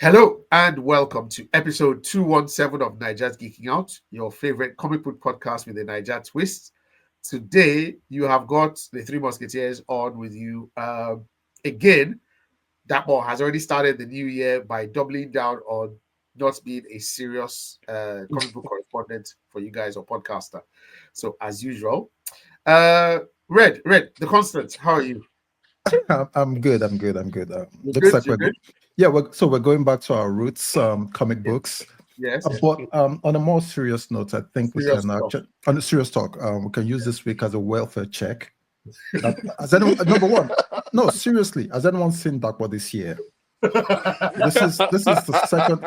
Hello and welcome to episode 217 of Naija's Geeking Out, your favorite comic book podcast with a Naija twist. Today, you have got the Three Musketeers on with you. Again, that ball has already started the new year by doubling down on not being a serious comic book correspondent for you guys or podcaster. So, as usual, Red, the constant, how are you? I'm good. You're Looks good, like you're we're good? yeah. We're going back to our roots, comic Yes, books. yes, yes. But on a more serious note, I think we Serious can stuff. on a serious talk. We can use this week as a welfare check. Has anyone number one? No, seriously, has anyone seen Darkwa this year? This is the second.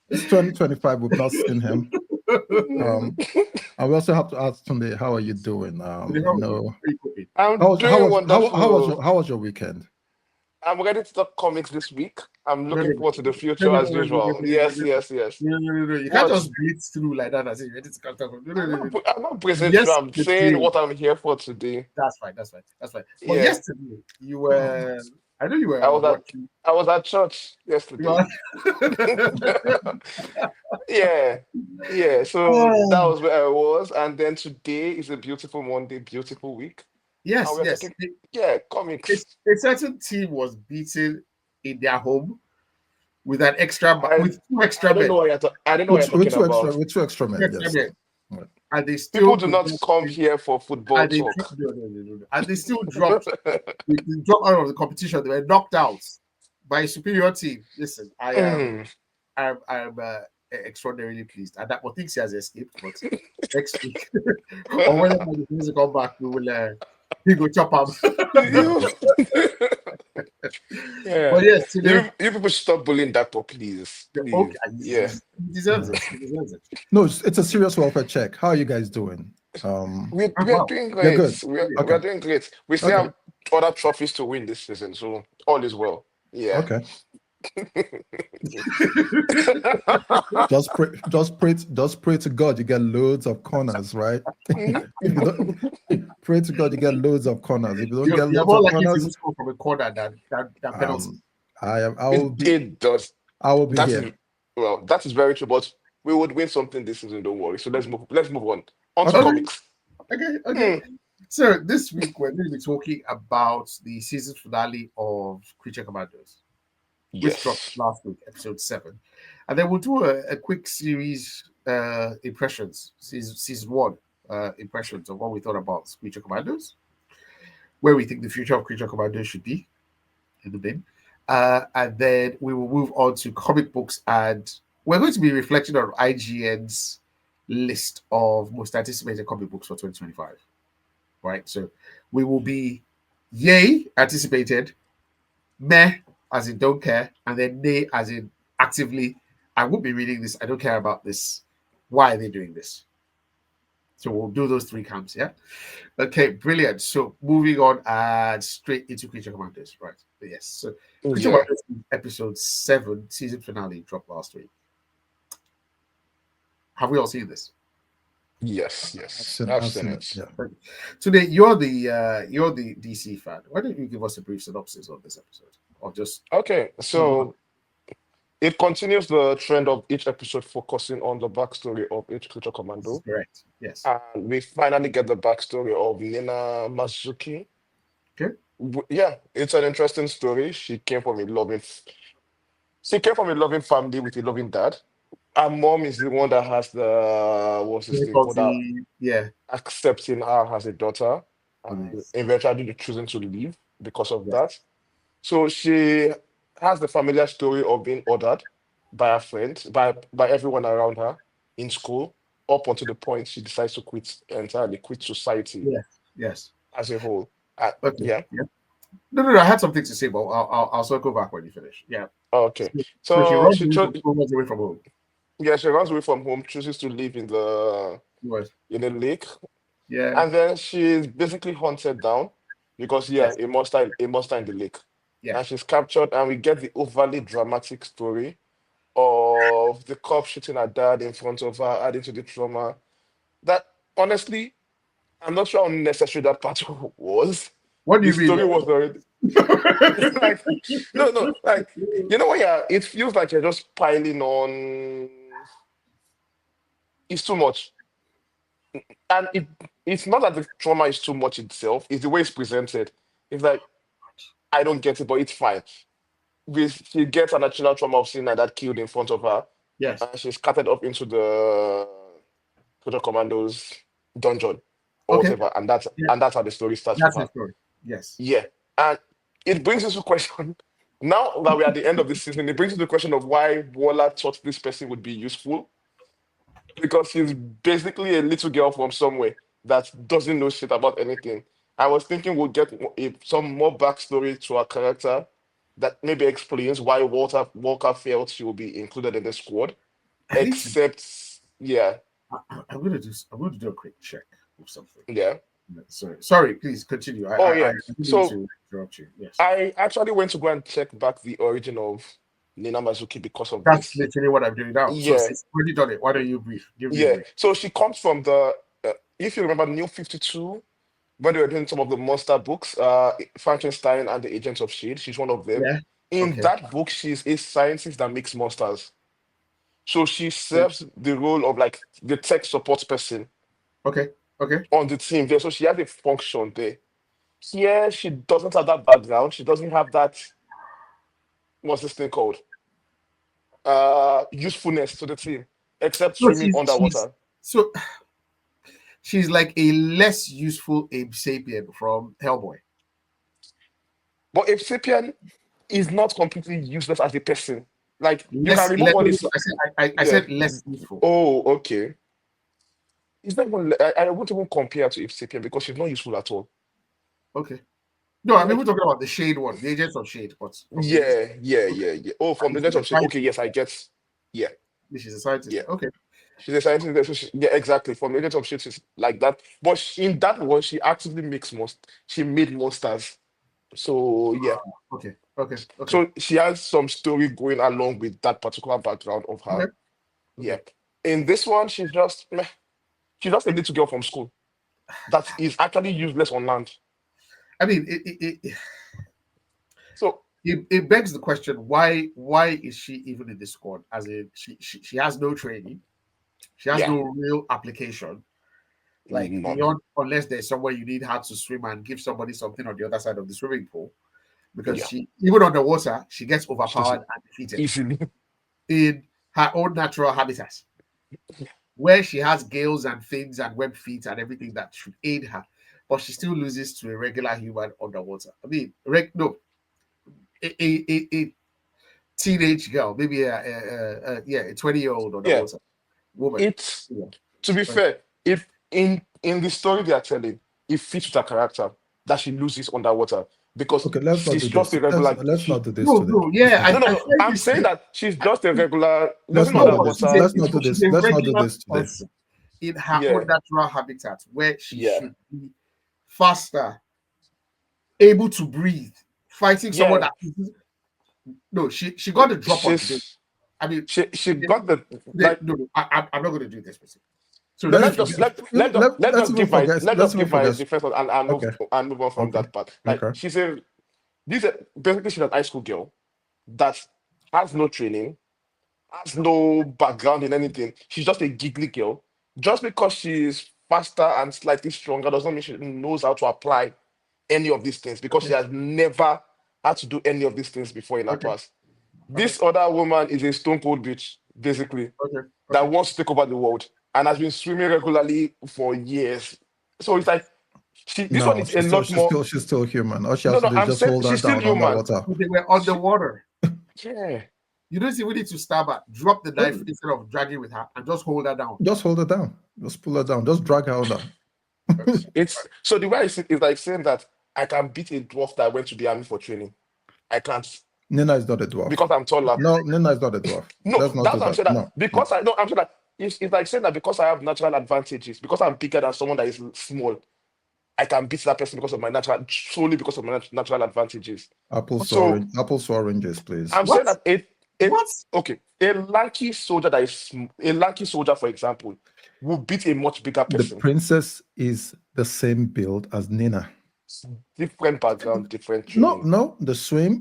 It's 2025. We've not seen him. Um, and we also have to ask Tunde, how are you doing? Today, how are you? How are you coping? How I'm was how doing was wonderful. how was your weekend? I'm ready to talk comics this week. I'm No, looking forward to the no, future no, as no, no, no, no, usual. Yes, no, yes, yes. no. You can't What? just blitz through like that as if you're ready to come. No. I'm not praising through. I'm saying Yesterday, what I'm here for today. that's fine. But Yeah. yesterday, you were, I know you I were was at watching. I was at church You yesterday. are, Yeah. Yeah. So that oh, was where I was. And then today is a beautiful Monday, beautiful week. And yes, we're yes. talking, yeah, comics. A certain team was beaten in their home with an I with two extra I don't men. know what I don't know what you're talking about. With two extra Two men, extra yes. men. Right. And they People still do could not not come win. here for football And talk. no. And they still dropped. They dropped out of the competition. They were knocked out by a superior team. Listen, Mm. I'm extraordinarily pleased. And that one thinks he has escaped, but next week or whenever the music come back, we go chop him. You, yeah. But yes, today You people should stop bullying that boy, please. okay, Please. Yeah. he deserves it. He deserves it. No, it's a serious welfare check. How are you guys doing? Oh, We are wow, doing You're great. good. We Okay. are doing great. We still Okay. have other trophies to win this season, so all is well. Yeah. Okay. Just pray to God you get loads of corners, right? If you don't pray to God you get loads of corners. If you don't get you're loads more of likely to corners, even score from a corner than penalty. um, I will be It does. I will be That is here. that is very true, but we would win something this season, don't worry. So let's move on. On to Okay. Okay, comics. okay. So this week we're going to be talking about the season finale of Creature Commandos, which dropped Yes. last week, episode 7. And then we'll do a quick series impressions, season 1 impressions of what we thought about Creature Commandos, where we think the future of Creature Commandos should be in the bin. And then we will move on to comic books, and we're going to be reflecting on IGN's list of most anticipated comic books for 2025. Right? So we will be yay anticipated, meh as in don't care, and then nay as in actively I won't be reading this. I don't care about this. Why are they doing this? So we'll do those 3 camps, yeah? Okay, brilliant. So moving on and straight into Creature Commandos, right? Yes. So Creature Yeah. Commandos episode 7 season finale dropped last week. Have we all seen this? Yes, yes. I've I've seen seen it. it. Yeah. Today you're the DC fan. Why don't you give us a brief synopsis of this episode, or just Okay, so it continues the trend of each episode focusing on the backstory of each creature this is commando. correct? Yes. And we finally get the backstory of Nina Mazuki. Okay. Yeah, it's an interesting story. She came from a loving family with a loving dad. Her mom is the one that has the what's his name called that Difficulty, yeah. accepting her as a daughter and Yes. eventually choosing to leave because of Yeah. that. So she has the familiar story of being ordered by her friends, by everyone around her in school, up until the point she decides to quit entirely, quit society Yeah. Yes. as a whole. Okay. Yeah. Yeah. No. I had something to say, but I'll circle back when you finish. Yeah. Okay. So she So runs she away chose. from school, runs away from home. Yeah, she runs away from home, chooses to live Yes. in the lake, Yeah. and then she's basically hunted down because yeah, Yes. a monster in the lake, Yeah. and she's captured, and we get the overly dramatic story of the cop shooting her dad in front of her, adding to the trauma. That honestly, I'm not sure how necessary that part was. What do The you mean? story was already like no, like you know what? Yeah, it feels like you're just piling on. It's too much, and it's not that the trauma is too much itself. It's the way it's presented. It's like I don't get it, but it's fine. She gets an additional trauma of seeing her dad killed in front of her, Yes. and she's carted up into the Commandos dungeon or Okay. whatever, and Yeah. that's how the story starts for That's the her. story. Yes. Yeah, and it brings us to question. Now that we're at the end of the season, it brings us to the question of why Waller thought this person would be useful, because she's basically a little girl from somewhere that doesn't know shit about anything. I was thinking we'll get some more backstory to her character that maybe explains why Walker felt she will be included in the squad. I think so. Except, yeah, I'm gonna do. I'm going to do a quick check of something. yeah. Sorry. Please continue. Oh, I yeah. didn't mean So to interrupt you. Yes. I actually went to go and check back the origin of Nina Mazuki because of That's this. literally what I'm doing now. So Yeah, since you've already done it, why don't you brief? Give me a yeah. brief. So she comes from if you remember New 52, when they were doing some of the monster books, Frankenstein and the Agents of S.H.I.E.L.D., she's one of them. Yeah. In Okay. that book, she's a scientist that makes monsters. So she serves the role of like the tech support person Okay. Okay. on the team there. So she has a function there. Here, she doesn't have that background. She doesn't have that, what's this thing called? Usefulness to the team, except No, swimming underwater. so she's like a less useful Abe Sapien from Hellboy. But if Sapien is not completely useless as a person, like you can Less, remove all this. I said I Yeah. said less useful. Oh, okay. It's not even. I won't even compare to If Sapien because she's not useful at all. Okay. No, I mean Like, we're talking about the Shade one, the Agents of Shade, but from the yeah. Oh, from the she's net a of shit. Okay, scientist. yes, I get. Yeah, She's a scientist. yeah. Okay. She's a scientist. So yeah, exactly. From the net of shit is like that. But in that one, she actively makes She made monsters. So yeah. Okay. Okay. Okay. So she has some story going along with that particular background of her. Okay. Yeah. Okay. In this one, she's just meh. She's just a little girl from school that is actually useless on land. I mean, So it begs the question: why is she even in this squad? As in, she has no training, she has yeah, no real application. Like none. beyond, unless there's somewhere you need her to swim and give somebody something on the other side of the swimming pool, because Yeah, she even underwater she gets she's overpowered and defeated easily. in her own natural habitat, where she has gills and fins and web feet and everything that should aid her, but she still loses to a regular human underwater. I mean, no, a teenage girl, maybe a 20-year-old Yeah, underwater woman. it's Yeah, to be but fair, if in the story they are telling, it fits with her character that she loses underwater because Okay, let's not she's do just this. a regular. Let's not do this no, today. no, yeah, Today. No. find I'm this. saying that she's just a regular. Let's Doesn't not matter do No, this. what she's her. Let's not do she's this. a Let's not do regular this today. person in her own Yeah, natural habitat where she yeah, should be faster, able to breathe, fighting someone yeah. that no, she got the drop on today. She's I mean, she today, got the like. no, I'm not going to do this. Person. So No, Let's let's literally, just forget. let's Let's just even give my forget. let's Let's just even give my forget. defense Okay. and move on from Okay. that part. Like Okay. she's a this basically she's an high school girl that has no training, has no background in anything. She's just a giggly girl. Just because she's faster and slightly stronger doesn't mean she knows how to apply any of these things because okay, she has never had to do any of these things before in her okay, past. okay, This other woman is a stone cold bitch, basically, okay, that okay. wants to take over the world and has been swimming regularly for years. So it's like this one No, is a lot more. she's still human. All she No, has to no, do is I'm just saying hold her she's still down human. underwater. So they were She, underwater. yeah, You don't even need to stab her. Drop the knife Just instead of dragging with her and just hold her down. just hold her down. Just pull her down. Just drag her under. Okay. it's so the way I see it is like saying that I can beat a dwarf that went to the army for training. I can't Nina is not a dwarf. because I'm taller. No, Nina is not a dwarf. No, Let's not that's do what I'm that. saying. That No, no. because I no, I'm saying that it's like saying that because I have natural advantages, because I'm bigger than someone that is small, I can beat that person because of my natural solely because of my natural advantages. So Apples to oranges, please. I'm What? saying that it What? okay, a lanky soldier that is a lanky soldier, for example, will beat a much bigger The person. princess is the same build as Nina. different background, different No, training. no,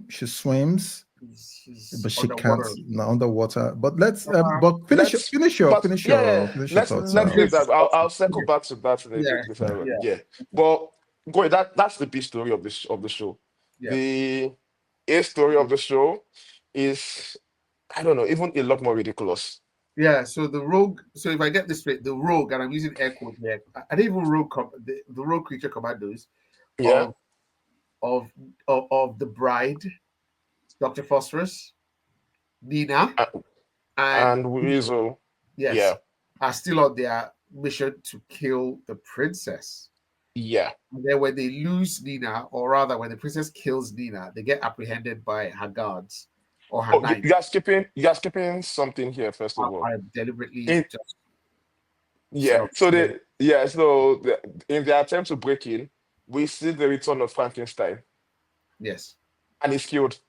she swims, He's but she can't underwater. underwater. But let's but Let's, finish your but yeah, thoughts. let's leave that. I'll circle Yeah, back to that in a yeah, bit Yeah. later. yeah, Yeah, but go that's the B story of the show. yeah. The A story of the show is, I don't know, even a lot more ridiculous. Yeah, so the rogue. So if I get this straight, the rogue, and I'm using air quote here. I didn't even rogue the rogue creature commandos Yeah, of of of the bride, Doctor Phosphorus, Nina, A- and and Weasel. yes, Yeah, are still on their mission to kill the princess. yeah. And then when they lose Nina, or rather when the princess kills Nina, they get apprehended by her guards or her Oh, knights. you are skipping something here. First of all, I am deliberately in just sort yeah, of so in their attempt to break in, we see the return of Frankenstein, yes. and he's killed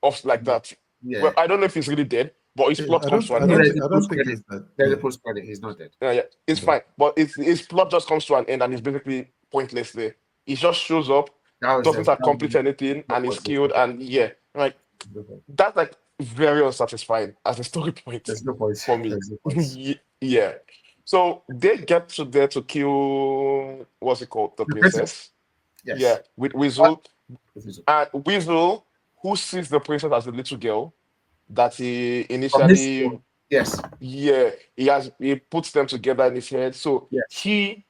off like that. Well, Yeah. I don't know if he's really dead, but his plot comes to an No, end. there's a I don't post think credit. it's that. There's a Yeah. post credit. He's not dead. Yeah, it's Yeah. fine, but his plot just comes to an end, and he's basically pointless there. He just shows up, doesn't accomplish anything, No and is point. killed. And yeah, like No point. that's like very unsatisfying as a story point There's no point. for me. There's no point. Yeah. So they get to there to kill, what's it called, the The princess. princess. Yeah, Yes. with But Weasel. And Weasel, who sees the princess as a little girl that he from this initially, one. Yes. yeah, he puts them together in his head. So Yes. he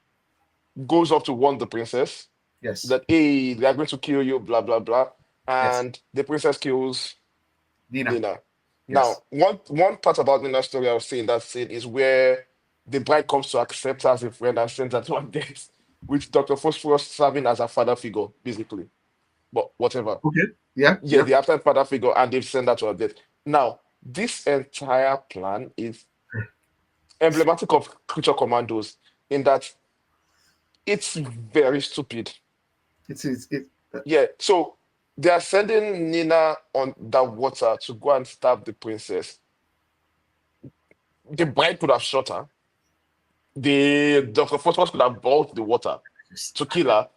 goes up to warn the princess Yes. that, hey, they are going to kill you, blah blah blah. Yes. And the princess kills Nina. Nina. Now, Yes. one part about Nina's story I was saying that scene is where the bride comes to accept her as a friend and sends her to her death, with Dr. Phosphorus serving as a father figure, basically. But whatever. Okay. Yeah. Yeah, Yeah. the absent father figure, and they've sent her to her death. Now, this entire plan is emblematic of Creature Commandos in that it's very stupid. It is. It. Yeah, so they are sending Nina on the water to go and stab the princess. The bride could have shot her. The Dr. Phosphorus could have brought the water to kill her.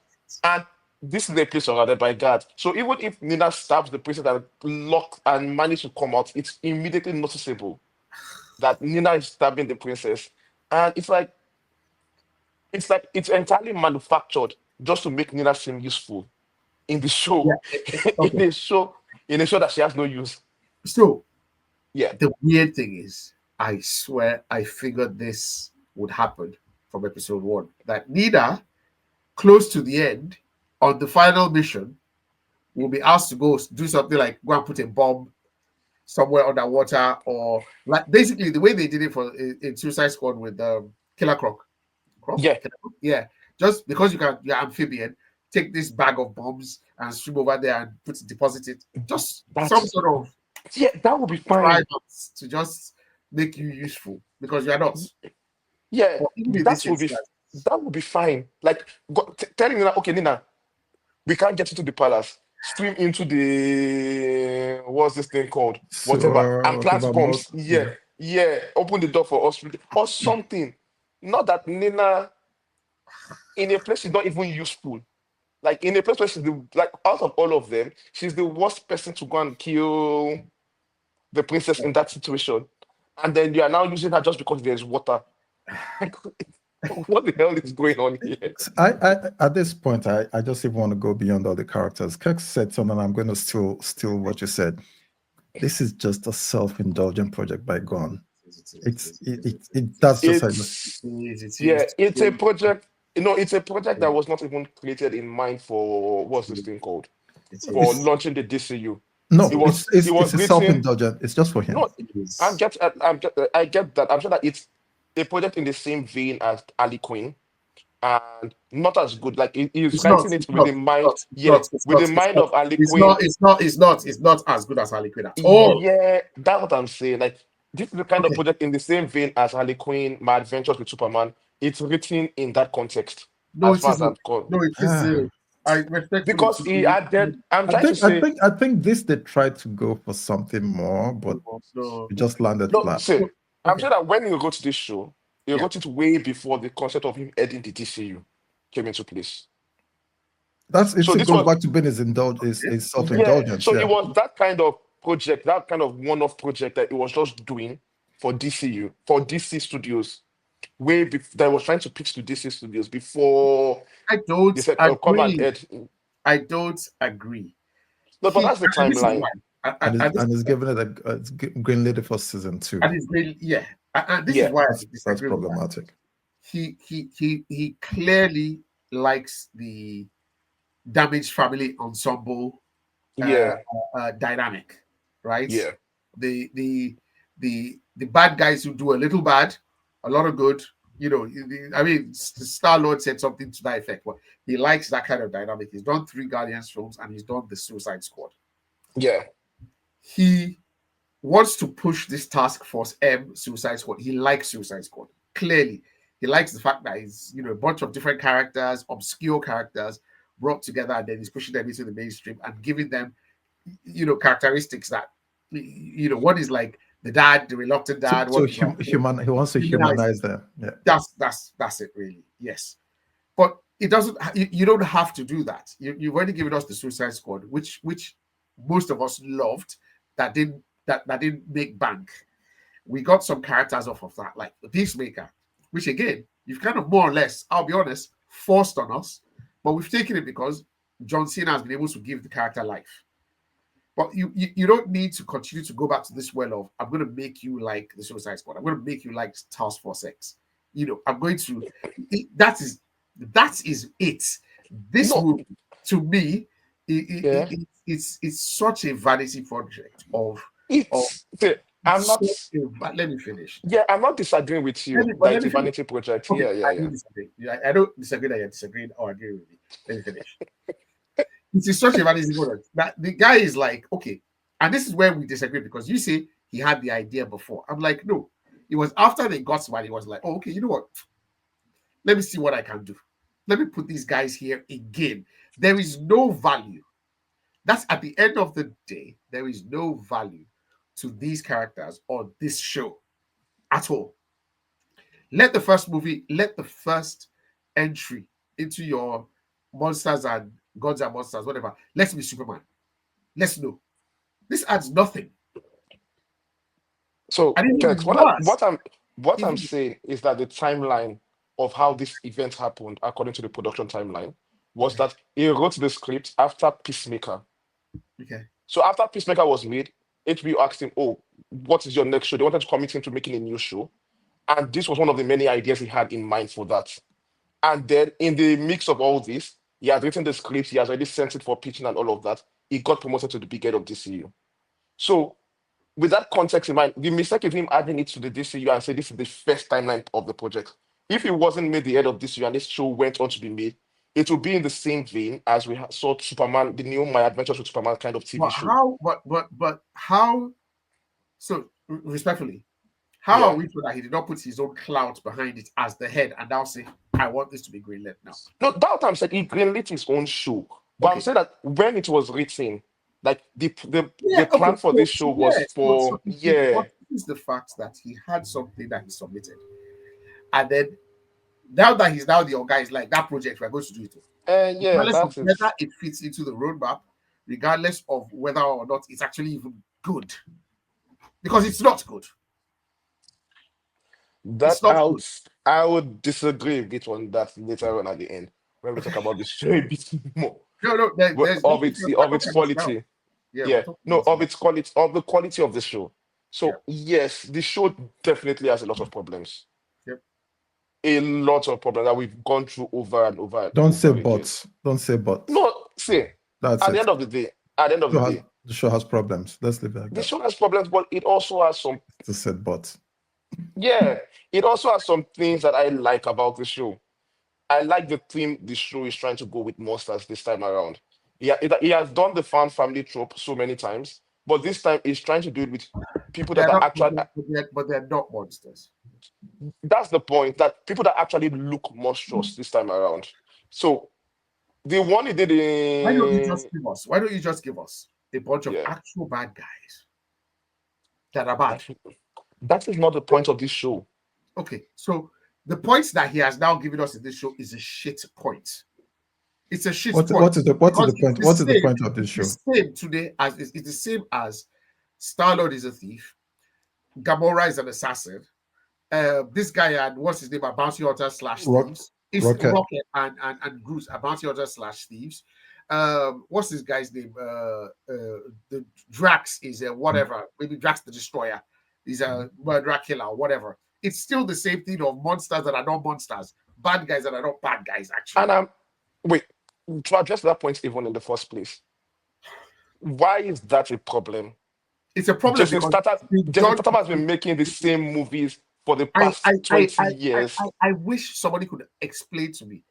And this is a place surrounded by guards. So even if Nina stabs the princess and locked and managed to come out, it's immediately noticeable that Nina is stabbing the princess. And it's like it's entirely manufactured just to make Nina seem useful in the Yeah. show. Okay. In a show that she has no use. So Yeah. the weird thing is, I swear, I figured this would happen from episode one. That Nina, close to the end, on the final mission, will be asked to go do something like go and put a bomb somewhere underwater, or like basically the way they did it for in Suicide Squad with Killer Croc. Yeah. Yeah. Just because you're amphibian, take this bag of bombs and swim over there and deposit it. Just some That's sort of yeah, that would be fine. triumphs to just make you useful because you're not. Yeah, But even in this instance, that would be fine. Like telling Nina, okay, Nina, we can't get into the palace. Swim into the what's this thing called? Whatever. And plant Whatever most. bombs. Yeah, yeah. Open the door for us or something. Not that Nina in a place she's not even useful. Like in a place where she's like out of all of them, she's the worst person to go and kill the princess in that situation. And then you are now using her just because there's water. Like, what the hell is going on here? I at this point, I just even want to go beyond all the characters. Kirk said something. I'm going to steal what you said. This is just a self-indulgent project by Gon. That's just how It's it yeah, is. it's a project. It's a project that was not even created in mind for what's this thing called? For it's launching the DCU. no, It was it was it's a written. self-indulgent. It's just for him. No, I get that. I'm sure that it's a project in the same vein as Ali Queen and not as good. Like he's It's not. writing it It's with not. the It's mind, not. It's yeah, not. It's with not. the It's mind not. of Ali It's Queen. not. It's not. It's not. It's not as good as Harley Quinn at all. Yeah, that's what I'm saying. Like this is the kind of Okay. project in the same vein as Harley Quinn, My Adventures with Superman. It's written in that context, No, as it far as isn't. I'm concerned. No, it Ah. isn't. I respectfully. Because he added, I'm trying to say, I think this they tried to go for something more, but No. it just landed no, flat. see, I'm Okay. sure that when he wrote this show, he Yeah. wrote it way before the concept of him heading the DCU came into place. It So still this goes was back to being his yeah. self-indulgence. So Yeah. it was that kind of project, that kind of one-off project that it was just doing for DCU, for DC Studios, that was trying to pitch to DC Studios before I don't they said, "Oh, come and agree. Ed." I don't agree. No, but that's the And this is timeline. why. And he's giving it it's green lady for season 2. And it's really, yeah. And this is Yeah, why I That's disagree with that. problematic. He clearly likes the damaged family ensemble uh, yeah, dynamic, right? yeah, The bad guys who do a little bad, a lot of good. I mean, Star Lord said something to that effect. But he likes that kind of dynamic. He's done 3 Guardians films and he's done the Suicide Squad. yeah. He wants to push this Task Force M Suicide Squad. He likes Suicide Squad. Clearly, he likes the fact that it's a bunch of different characters, obscure characters brought together, and then he's pushing them into the mainstream and giving them characteristics that one is like the dad, the reluctant dad, So one is like he wants to humanize them. Yeah. that's it really. Yes. But it doesn't you don't have to do that. You've already given us the Suicide Squad, which most of us loved, that didn't make bank. We got some characters off of that, like the Peacemaker, which again, you've kind of more or less, I'll be honest, forced on us, but we've taken it because John Cena has been able to give the character life. But you don't need to continue to go back to this well of, I'm going to make you like the Suicide Squad. I'm going to make you like Task Force X. I'm going to. That is it. This No, movie, to me, yeah. it's such a vanity project of See, I'm not. let me finish. Yeah, I'm not disagreeing with you that Let it's me a finish. vanity project. Okay, Yeah, yeah, I yeah. do disagree. I don't disagree that you're disagreeing or agreeing with me. Let me finish. It is such a vanity project that the guy is like, okay, and this is where we disagree, because you say he had the idea before. I'm like, no, it was after they got somebody. He was like, oh, okay, you know what? Let me see what I can do. Let me put these guys here again. There is no value. That's at the end of the day, there is no value to these characters or this show at all. Let the first entry into your monsters and gods and monsters, whatever. Let's be Superman. Let's know. This adds nothing. So, And Kex, even worse, what I'm even saying is that the timeline of how this event happened, according to the production timeline, was okay, that he wrote the script after Peacemaker. okay. So after Peacemaker was made, HBO asked him, "Oh, what is your next show?" They wanted to commit him to making a new show, and this was one of the many ideas he had in mind for that. And then in the mix of all this, he has written the script, he has already sent it for pitching and all of that. He got promoted to the big head of DCU. So with that context in mind, the mistake is him adding it to the DCU and say this is the first timeline of the project. If he wasn't made the head of DCU and this show went on to be made, it would be in the same vein as we saw Superman, the new My Adventures with Superman kind of TV But show. how? But how? So respectfully, how are Yeah. we sure that he did not put his own clout behind it as the head and now say, I want this to be greenlit now? No, that time said he greenlit his own show. But I'm Okay. saying that when it was written, like Yeah, the okay. plan for this show was for What yeah. is the fact that he had something that he submitted, and then now that he's now the old guy, is like that project we're going to do it, And yeah, regardless of that's it. whether it fits into the roadmap, regardless of whether or not it's actually even good, because it's not good. That It's not good. I would disagree with on that later on at the end when we talk about the show a bit more. No, there's Of nothing. its We're of its talking about now. quality. Yeah, we're Yeah. talking No, about of now. its quality, of the quality of the show. Yeah, So yes, the show definitely has a lot of problems. yeah. A lot of problems that we've gone through over and over and Don't say over again. but. Don't say but. No, see, That's at the it. end of the day, at the end of the day, The show has problems. Let's leave it like the that. show has problems, but it also has some, Just said but. yeah, it also has some things that I like about the show. I like the theme the show is trying to go with monsters this time around. He has done the fan family trope so many times, but this time he's trying to do it with people that They're are not, actually, but they're not monsters. that's the point, that people that actually look monstrous this time around. So the one he did Why don't you in, just give us? Why don't you just give us a bunch of yeah, actual bad guys that are bad? that, that is not the point of this show. Okay, so the points that he has now given us in this show is a shit point. It's a shit What spoil. what is the Because point? What is the point of this it's the show? same today as it's the same as Star-Lord is a thief, Gamora is an assassin. This guy and what's his name are bounty hunters slash Rock, thieves. It's Rocket. Rocket and Groot are bounty hunters slash thieves. What's this guy's name? The Drax is a whatever. Maybe Drax the Destroyer. He's a murderer killer or whatever. It's still the same thing of monsters that are not monsters, bad guys that are not bad guys. Actually, And wait, to address that point even in the first place, why is that a problem? it's a problem Jason because Statham, they've Jason done. Statham has been making the same movies for the I I, past I 20 I I years. I wish somebody could explain to me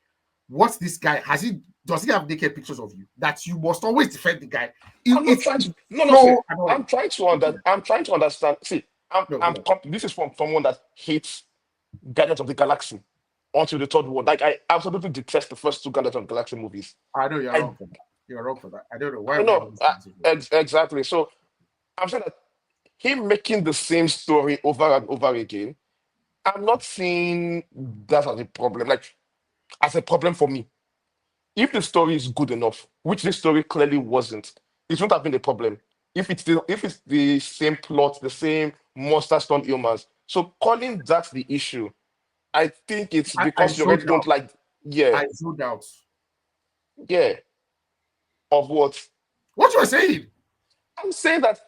what's this guy? Does he have naked pictures of you that you must always defend the guy? I'm not It's trying to. No, no, see. so annoying. I'm trying to understand. See, No, go on. this is from someone that hates Guardians of the Galaxy until the third one. Like I absolutely detest the first two Guardians of the Galaxy movies. I know you're I wrong for that. You're wrong for that. I don't know why I we have know this conversation. exactly. So I'm saying that him making the same story over and over again. I'm not seeing that as a problem. Like as a problem for me. If the story is good enough, which this story clearly wasn't, it won't have been a problem. If it's the same plot, the same monster stone humans. So calling that the issue, I think it's I because you already zoned don't out. like, yeah, I zoned out. yeah, of what. What you were saying? I'm saying that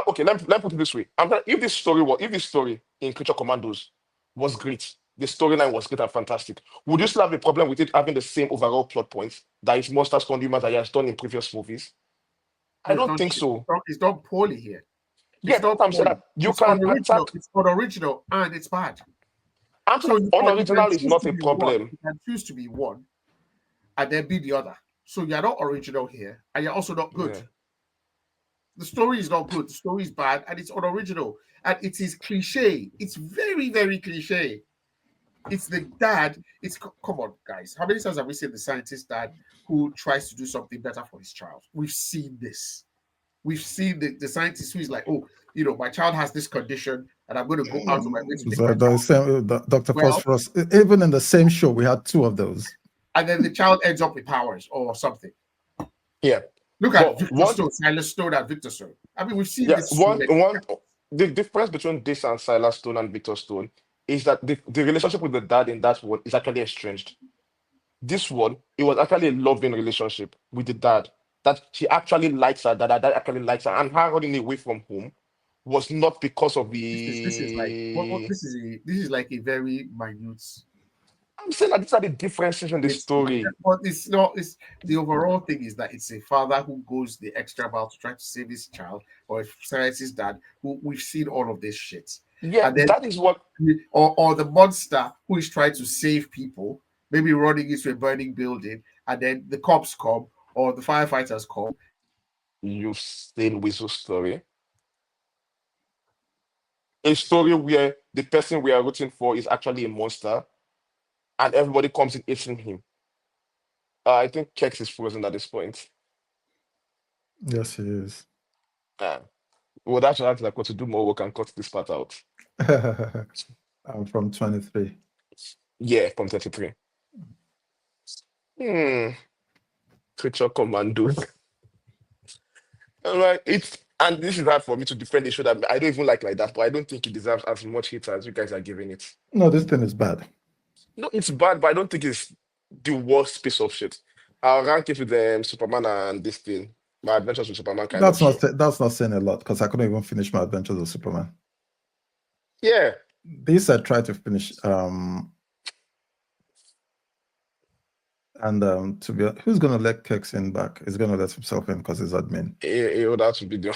okay, let me put it this way. If this story in Creature Commandos was great, the storyline was great and fantastic, would you still have a problem with it having the same overall plot points that is monster stone humans that he has done in previous movies? No, I don't think so. it's done poorly here. Yeah, It's that's not what I'm saying. poorly. That you can attack. It's unoriginal and it's bad. I'm saying So that you can unoriginal is choose not to a be one. problem. You can choose to be one and then be the other. So you're not original here, and you're also not good. Yeah. The story is not good. The story is bad, and it's unoriginal, and it is cliche. It's very, very cliche. It's the dad. Come on, guys. How many times have we seen the scientist dad who tries to do something better for his child? We've seen this. We've seen the scientist who is like, oh, my child has this condition, and I'm going to go out of my way to make my child Dr. well. Phosphorus, even in the same show, we had two of those. And then the child ends up with powers or something. Yeah. Look at But Victor Stone, Silas Stone, and Victor Stone. I mean, we've seen yeah, this so many one times. the difference between this and Silas Stone and Victor Stone is that the relationship with the dad in that one is actually estranged. This one, it was actually a loving relationship with the dad. That she actually likes her, that her dad actually likes her, and her running away from home was not because of This is like the. this is like a very minute. I'm saying that these are the differences in the story. But it's not. It's the overall thing is that it's a father who goes the extra mile to try to save his child, or a scientist dad who we've seen all of this shit, Yeah, and then that is what. or the monster who is trying to save people, maybe running into a burning building, and then the cops come or the firefighters come. You've seen Whistle story. A story where the person we are rooting for is actually a monster and everybody comes in eating him. I think Kex is frozen at this point. Yes, he is. Uh, well, that's what like what to do more work and cut this part out. I'm from 23. Yeah, from 33. Creature Commandos. All right, and this is hard for me to defend a show that I don't even like that, but I don't think it deserves as much hate as you guys are giving it. No, this thing is bad. No, it's bad, but I don't think it's the worst piece of shit. I'll rank it with Superman and this thing, my Adventures with Superman kind of show. That's not saying a lot because I couldn't even finish my Adventures of Superman. Yeah. This I tried to finish. And to be who's gonna let Kex in back? He's gonna let himself in because he's admin. It would have to be done.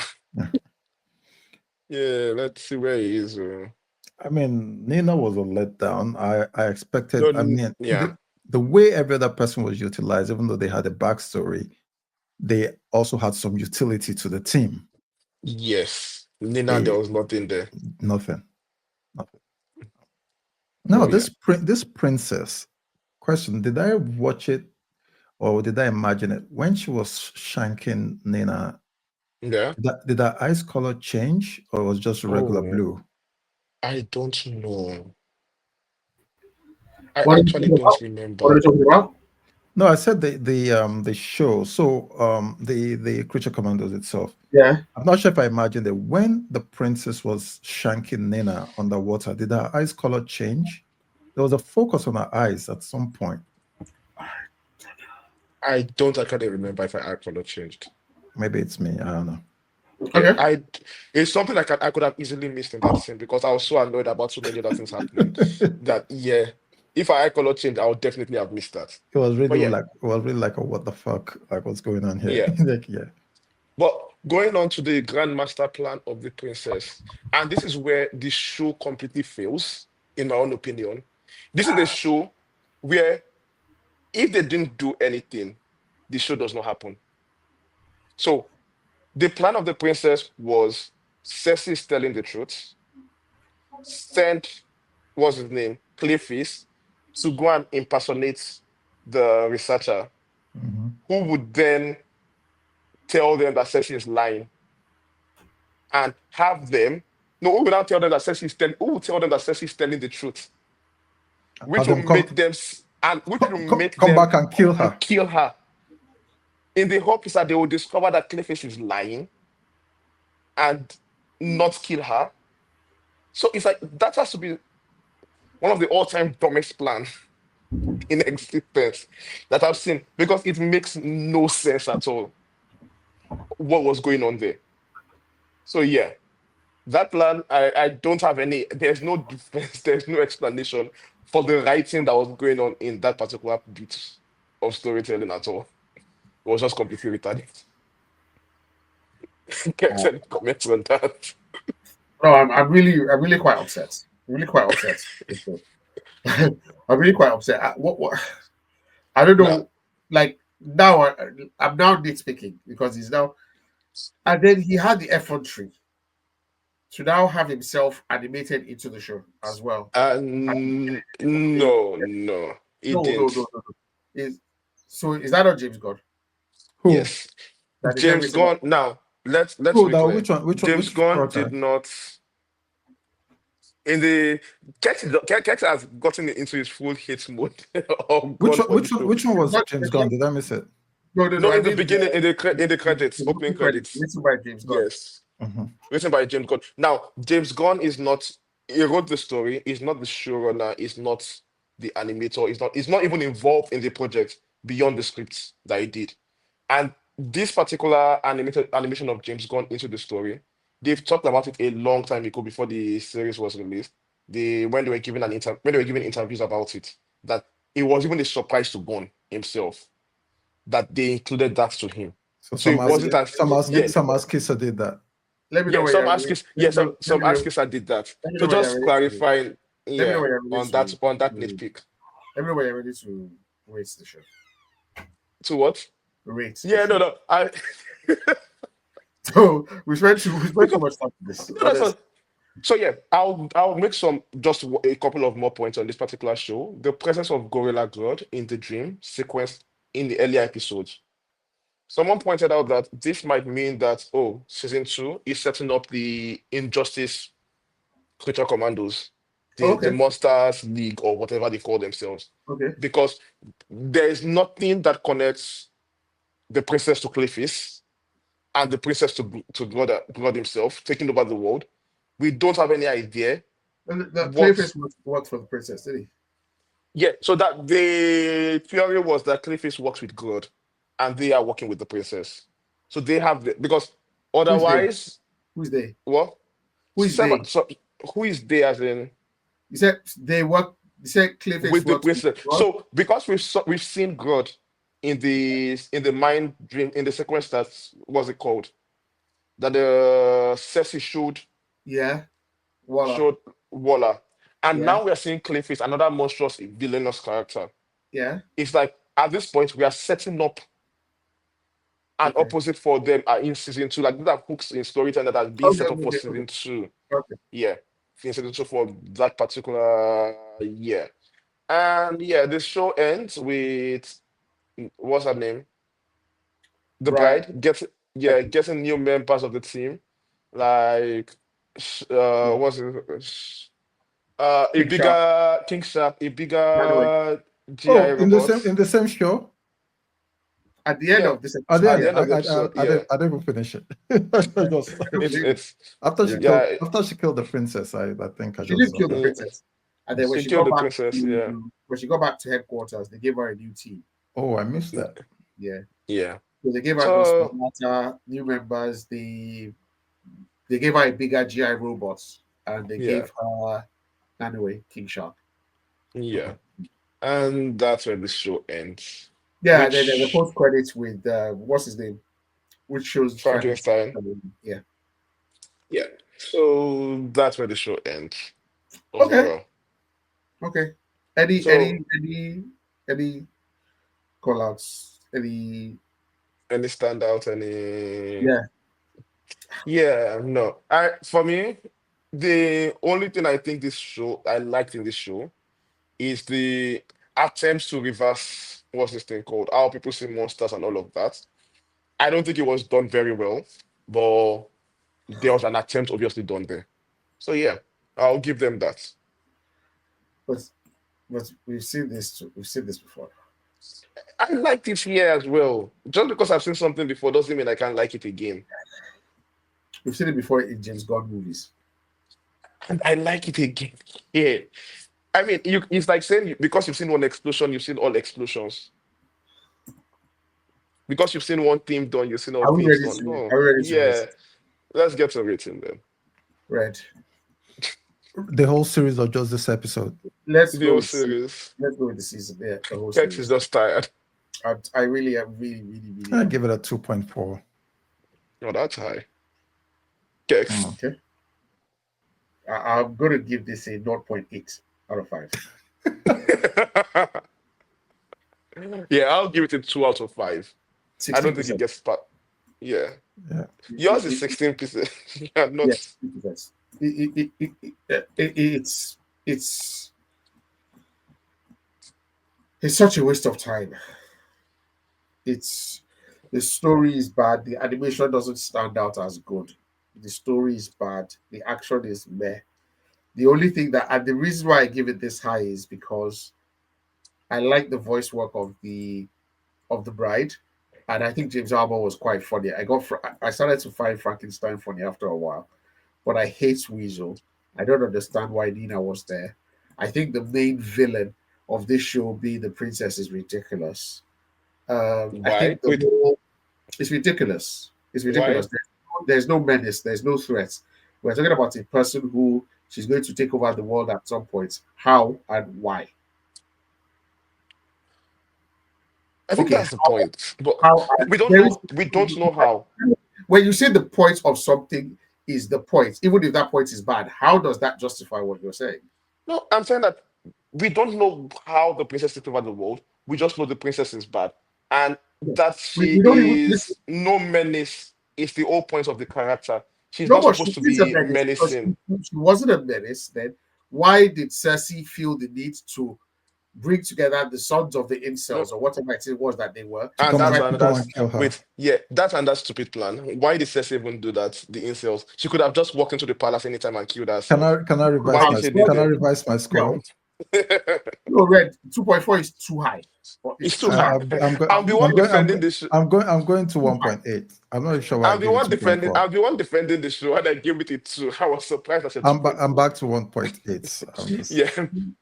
Yeah, let's see where he is. I mean, Nina was a letdown. I expected. No, I mean, yeah. the way every other person was utilized, even though they had a backstory, they also had some utility to the team. Yes, Nina, there was nothing there. Nothing. No, Oh, this princess. Question: did I watch it, or did I imagine it when she was shanking Nina? Yeah. Did her eyes color change, or it was just regular blue? I don't know. I What actually don't remember. What are you talking about? No, I said the show. So the Creature Commandos itself. Yeah. I'm not sure if I imagined that when the princess was shanking Nina underwater, did her eyes color change? There was a focus on her eyes at some point. I don't actually remember if I color changed. Maybe it's me. I don't know. Yeah, Okay. it's something I could have easily missed in that scene because I was so annoyed about so many other things happening that yeah, if I color changed, I would definitely have missed that. But yeah, It was really like a what the fuck, like what's going on here? yeah. Like, yeah. But going on to the grand master plan of the princess, and this is where the show completely fails, in my own opinion. This is a show where if they didn't do anything, the show does not happen. So the plan of the princess was Cersei is telling the truth, send what's his name, Clayface, to go and impersonate the researcher, Mhm. who would then tell them that Cersei is lying and have them. No, who will now tell them that Cersei is telling? Who will tell them that Cersei is telling the truth, which Have will them come, make them and which will make come them back and come kill and her. kill her. In the hope is that they will discover that Clayface is lying and not kill her. So it's like that has to be one of the all-time dumbest plans in existence that I've seen because it makes no sense at all what was going on there. So yeah, that plan, I don't have any, there's no defense, there's no explanation for the writing that was going on in that particular bit of storytelling at all. It was just completely retarded. Can't Uh, any comments on that. no, I'm really quite upset. Really quite upset. I'm really quite upset. What? I don't Now, know. Like now, I'm now nitpicking because he's now, and then he had the effrontery to now have himself animated into the show as well. Is- no, it no, no, no, didn't. no, no. Is so is that not James Gunn Who? Yes, that is every James single? Gunn. Now, let's Who? be Now, clear. James which Gunn did character? not in the Kex has gotten into his full hate mode of Gunn for the show. Which one was Not, James Gunn? Did I miss it? no, no, no. No, I in the mean beginning, in the credits, the opening credit credits. written by James Gunn. Yes, Mhm. written by James Gunn. Now, James Gunn is not. He wrote the story. He's not the showrunner. He's not the animator. He's not. He's not even involved in the project beyond the scripts that he did. And this particular animated animation of James Gunn into the story, they've talked about it a long time ago before the series was released. When they were giving when they were giving interviews about it, that it was even a surprise to Gunn himself that they included that to him. So So it wasn't as yeah, some Askisa did that. Let me know yeah. when Some you're ready. askers, yeah, some askers I did that. Let me So know when you're just ready to. clarifying, Let me know yeah, when you're ready on that to nitpick. let me know when you're ready to rate the show. To what? Rate the Yeah, show. no. I So we spent too because much time on this. no, that's Honest. not. So yeah, I'll make some just a couple of more points on this particular show. The presence of Gorilla Grodd in the dream sequence in the earlier episodes. Someone pointed out that this might mean that season two is setting up the Injustice Creature Commandos, Oh, the okay. Monsters League or whatever they call themselves, Okay. because there is nothing that connects the princess to Clayface and the princess to God himself taking over the world. We don't have any idea And the what. Clayface worked for the princess, did he? Yeah, so that the theory was that Clayface works with God, and they are working with the princess. So they have because Who's they? otherwise, Who's they? what? Who is they? So who is they as in You said they work. You said Clayface with the works with princess? God. So because we've seen God in the mind dream in the sequence that what's it called that the Cersei Yeah. Voila. showed Waller, and Yeah. now we are seeing Clayface, another monstrous villainous character. Yeah. It's like at this point we are setting up an Okay. opposite for them are in season two. Like these are hooks in storytelling that are being Okay. set up for Okay. Okay. season two. Okay. Yeah, in season two for that particular year. And yeah, the show ends with what's her name? The Brian. bride gets Becky. getting new members of the team. Like Yeah. what's it? A King Shark. bigger King Shark, a By the way. bigger GI Oh, robot. in the same show. at the end Yeah, of this At episode, the at end, the end of the episode, yeah, I didn't even finish it. I just it's after yeah, yeah, she killed the princess, I think I she just did kill the mm, princess, and then she killed the princess. Yeah, when she got back to headquarters, they gave her a new team. oh, I missed mm, that. Yeah, yeah. so they gave her Ghost So Matter, new members. They gave her a bigger GI robot, and they yeah, gave her anyway King Shark. yeah, and that's where the show ends. Yeah, then the Which post credits with what's his name, which shows Frankenstein. Frankenstein. Yeah. Yeah. So that's where the show ends Okay. overall. Okay. Any So any any any call outs? Any any standout, any yeah. yeah, no. I for me, the only thing I think this show I liked in this show is the attempts to reverse what's this thing called? How people see monsters and all of that. I don't think it was done very well, but there was an attempt obviously done there. So yeah, I'll give them that. But we've seen this before. I liked it here as well. Just because I've seen something before doesn't mean I can't like it again. We've seen it before in James Gunn movies. And I like it again. Yeah. I mean, it's like saying because you've seen one explosion, you've seen all explosions. Because you've seen one theme done, you've seen all themes done. No. are we ready to Yeah. rest? Let's get a rating then. Red. The whole series or just this episode? Let's The go whole with series. let's go with the season. Yeah, the whole Kex is series. just tired. I really am really I am. give it a 2.4. Oh, that's high. Kex. Okay. I'm gonna give this a 0.8 out of 5. Yeah, I'll give it a 2 out of 5. I don't think it 60%. gets past. Yeah. Yeah. Yours is 16%. Yeah, not. Yes, 60%. It's it's such a waste of time. It's the story is bad. The animation doesn't stand out as good. The story is bad. The action is meh. The only thing that and the reason why I give it this high is because I like the voice work of the bride, and I think James Albert was quite funny. I started to find Frankenstein funny after a while, but I hate Weasel. I don't understand why Nina was there. I think the main villain of this show being the princess is ridiculous. I Why? think the Wait, whole it's ridiculous. It's why? ridiculous. There's no menace. There's no threat. We're talking about a person who she's going to take over the world at some point. How and why? I think Okay, that's the point. But how and we don't there is know. We don't know how. when you say the point of something is the point, even if that point is bad, how does that justify what you're saying? No, I'm saying that we don't know how the princess took over the world. We just know the princess is bad, and that she We don't even listen. is no menace is the whole point of the character. She's No, not but supposed she to is a be menace because menacing, she wasn't a menace then. Why did Cersei feel the need to bring together the sons of the no, incels or whatever it was that they were To and to come that's try and to to and come that's and kill her. wait, yeah, that's and that stupid plan. Why did Cersei even do that? The incels. She could have just walked into the palace anytime and killed herself. Can I could Why revise did my have she brought need can I it? revise my score? help. No, red 2.4 is too high. Or It's it's too too high. high. I'm the one defending this. I'm going to Too high. 1.8. I'm not sure why I I'm the gave it one defending. 2.4. I'm the one defending the show, and I gave it a 2. I was surprised I said two point I'm four. back to 1.8. I'm just Yeah,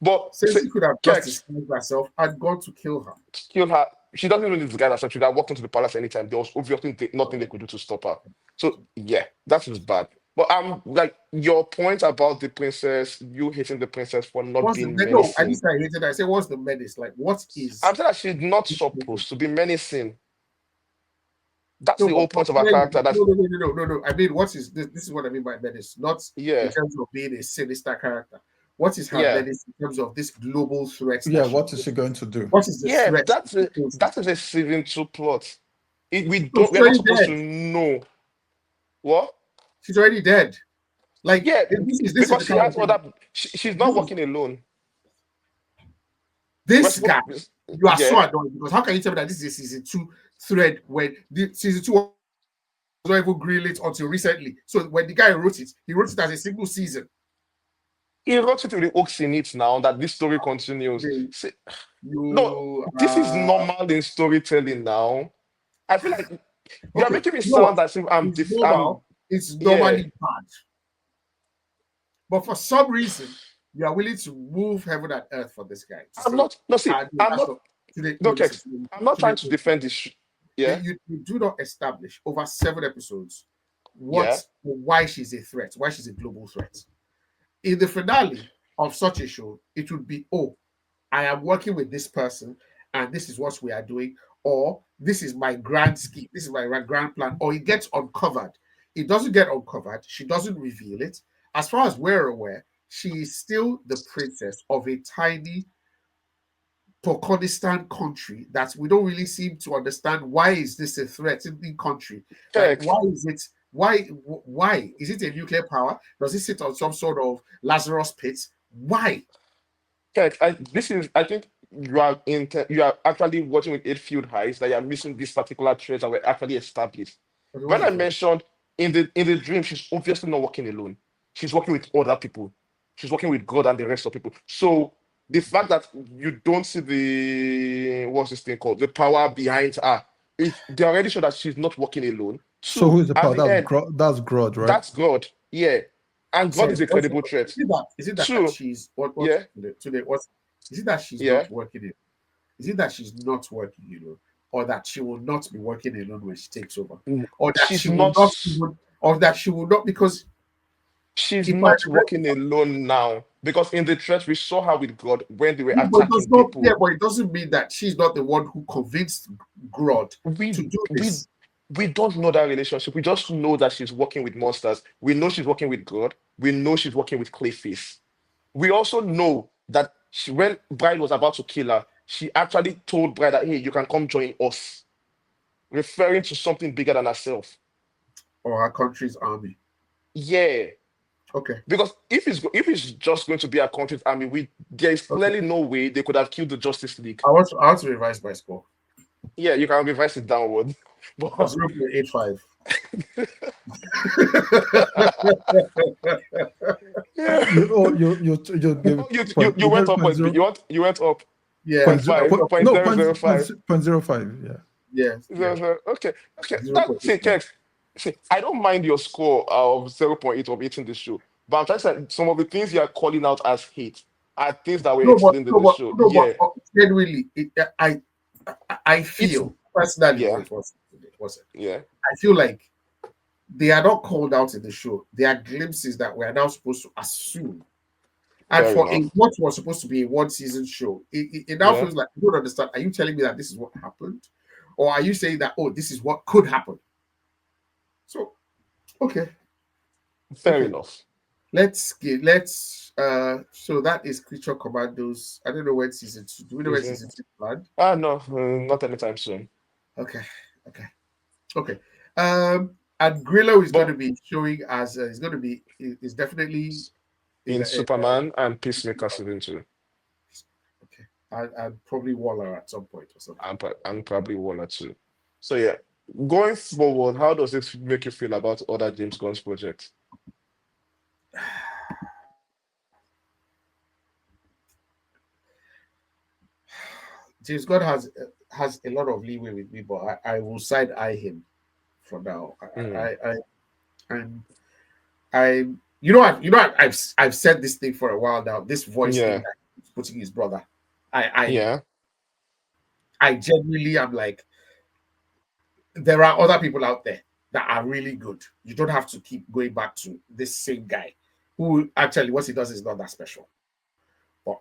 but Cersei could have just Kex disguised herself and gone to kill her. killed her. She doesn't even need to guide herself. She could have walked into the palace anytime. There was obviously nothing they could do to stop her. So yeah, that was bad. But like your point about the princess, you hating the princess for not What's the being no? I menacing. just I hated. I say, what's the menace? Like, what I'm is? saying that she's not supposed to be menacing. That's No, the whole but point of her clearly, character. That's no. I mean, what is this? This is what I mean by menace, not in yeah, terms of being a sinister character. What is her yeah. menace in terms of this global threat yeah. that she What is she poses? going to do? What is the Yeah, threat she that poses? is a season 2 plot. No, We're not supposed to know what. she's already dead. Like Yeah, this is because the she kind of has thing. other. She's not No, working alone. We're this supposed. guy, you are so Yeah, annoying because how can you tell me that this is a season 2 thread when the season 2 was not even greenlit until recently? So when the guy wrote it, he wrote it as a single season. he wrote it with the hooks in it now that this story continues. Okay, See, no, you this is normal in storytelling now. I feel like you're Okay, making me you know what? sound as if I'm It's I'm normal. It's yeah. normally bad. But for some reason, you are willing to move heaven and earth for this guy to I'm say, not no see, no, I'm that's not not today. no No, listen, Kex. I'm not trying to defend this. Yeah, you do not establish over 7 episodes yeah. why she's a threat, why she's a global threat. In the finale of such a show, it would be, oh, I am working with this person, and this is what we are doing, or this is my grand scheme, this is my grand plan, or it gets uncovered. It doesn't get uncovered, she doesn't reveal it. As far as we're aware, she is still the princess of a tiny Turkmenistan country that we don't really seem to understand why is this a threatening country? Like, Kex, why is it? Why is it a nuclear power? Does it sit on some sort of Lazarus pit? Why? Kex, I think you are actually watching with eight field highs that you are missing these particular traits that were actually established. Okay, what's When the I truth? mentioned in the dream, she's obviously not working alone. She's working with other people. She's working with God and the rest of people. So the fact that you don't see the what's this thing called the power behind her, they already show that she's not working alone. So Two, who is the at power? the end, That's Grodd, right? that's God. Yeah, and God So is a credible threat. is it that Two, she's what yeah, today what is it that she's yeah. not working in? Is it that she's not working alone, or that she will not be working alone when she takes over, or that She's she will not. not even, or that she will not because She's if I not working alone now because in the church we saw her with God when they were but it does attacking not, yeah, people. but it doesn't mean that she's not the one who convinced Grodd to We do we this. we don't know that relationship. We just know that she's working with monsters. We know she's working with God. We know she's working with Clayface. We also know that when Bride was about to kill her, she actually told Bride that hey, you can come join us, referring to something bigger than herself. Or her country's army. Yeah, Okay, because if it's just going to be a country's army, there is okay. clearly no way they could have killed the Justice League. I want to revise my score. Yeah, you can revise it downward. But 0.85. yeah. You give Oh, it point. you You gave went it up point a bit. zero You went up Yeah, point point zero I five, went point, up point no zero point zero point five. point zero 0.05. Yeah. yeah, Zero, zero. Okay, okay. See, 0.85. Kex, see, I don't mind your score of 0.8 of 8 in the show, but I'm trying to say some of the things you are calling out as hate are things that were explained in the show. Yeah, Genuinely, I it's feel personally. yeah, Wait, what's it? yeah, I feel like they are not called out in the show. They are glimpses that we are now supposed to assume. And fair for a enough. what was supposed to be a one season show, it now Yeah, feels like you don't understand. Are you telling me that this is what happened, or are you saying that this is what could happen? So okay, fair okay. enough. So that is Creature Commandos. I don't know when season 2. Do we know when Is it? season 2 planned? Ah, no, not anytime soon. Okay, okay, okay. And Grillo is going to But be showing as is going to be is definitely in in the Superman and Peacemaker season 2, okay, and probably Waller at some point or something. and probably one or two. So yeah, going forward, how does this make you feel about other James Gunn's projects? James God has a lot of leeway with me, but I will side eye him for now. Mm, And I I've said this thing for a while now. This voice thing yeah, that he's putting his brother. I yeah, I genuinely am like there are other people out there that are really good. You don't have to keep going back to this same guy who actually what he does is not that special. But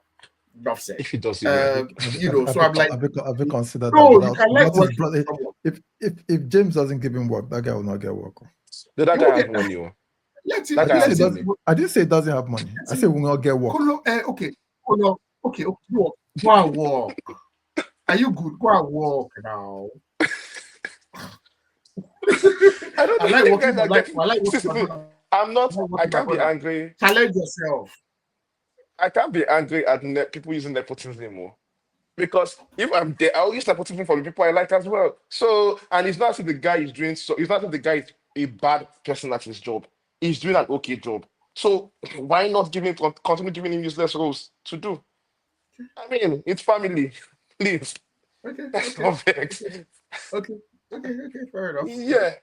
enough said. if he does it well. So I'm like, Have you considered that no, you can like without his working with brother? someone. If James doesn't give him work, that guy will not get work. The that He guy will has get money. Oh. let That him guy has let him money. I didn't say he doesn't have money. I let said him we will not get work. okay. Go and walk. Are you good? Go and walk now. I don't I think like you working. guys are getting. I like See, working see, with my see, brother. I'm I not. like I working with my can't be brother. angry. Challenge yourself. I can't be angry at people using nepotism anymore. Because if I'm there, I'll use nepotism for the people I like as well. So, and it's not as if the guy is doing so. It's not as if the guy is a bad person at his job. He's doing an okay job. So why not continue giving him useless roles to do? I mean, it's family. Please, Okay, that's okay, not vex. okay, okay. Okay, fair enough. Yeah,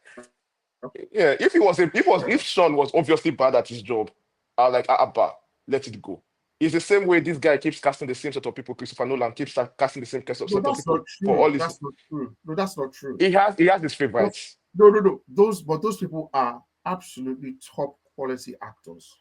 yeah. If Sean was obviously bad at his job, I was like, bah, let it go. It's the same way this guy keeps casting the same set of people. Christopher Nolan keeps casting the same No, set of that's people not for true. all his. That's not true. No, that's not true. He has his No, favorites. no. Those people are absolutely top quality actors.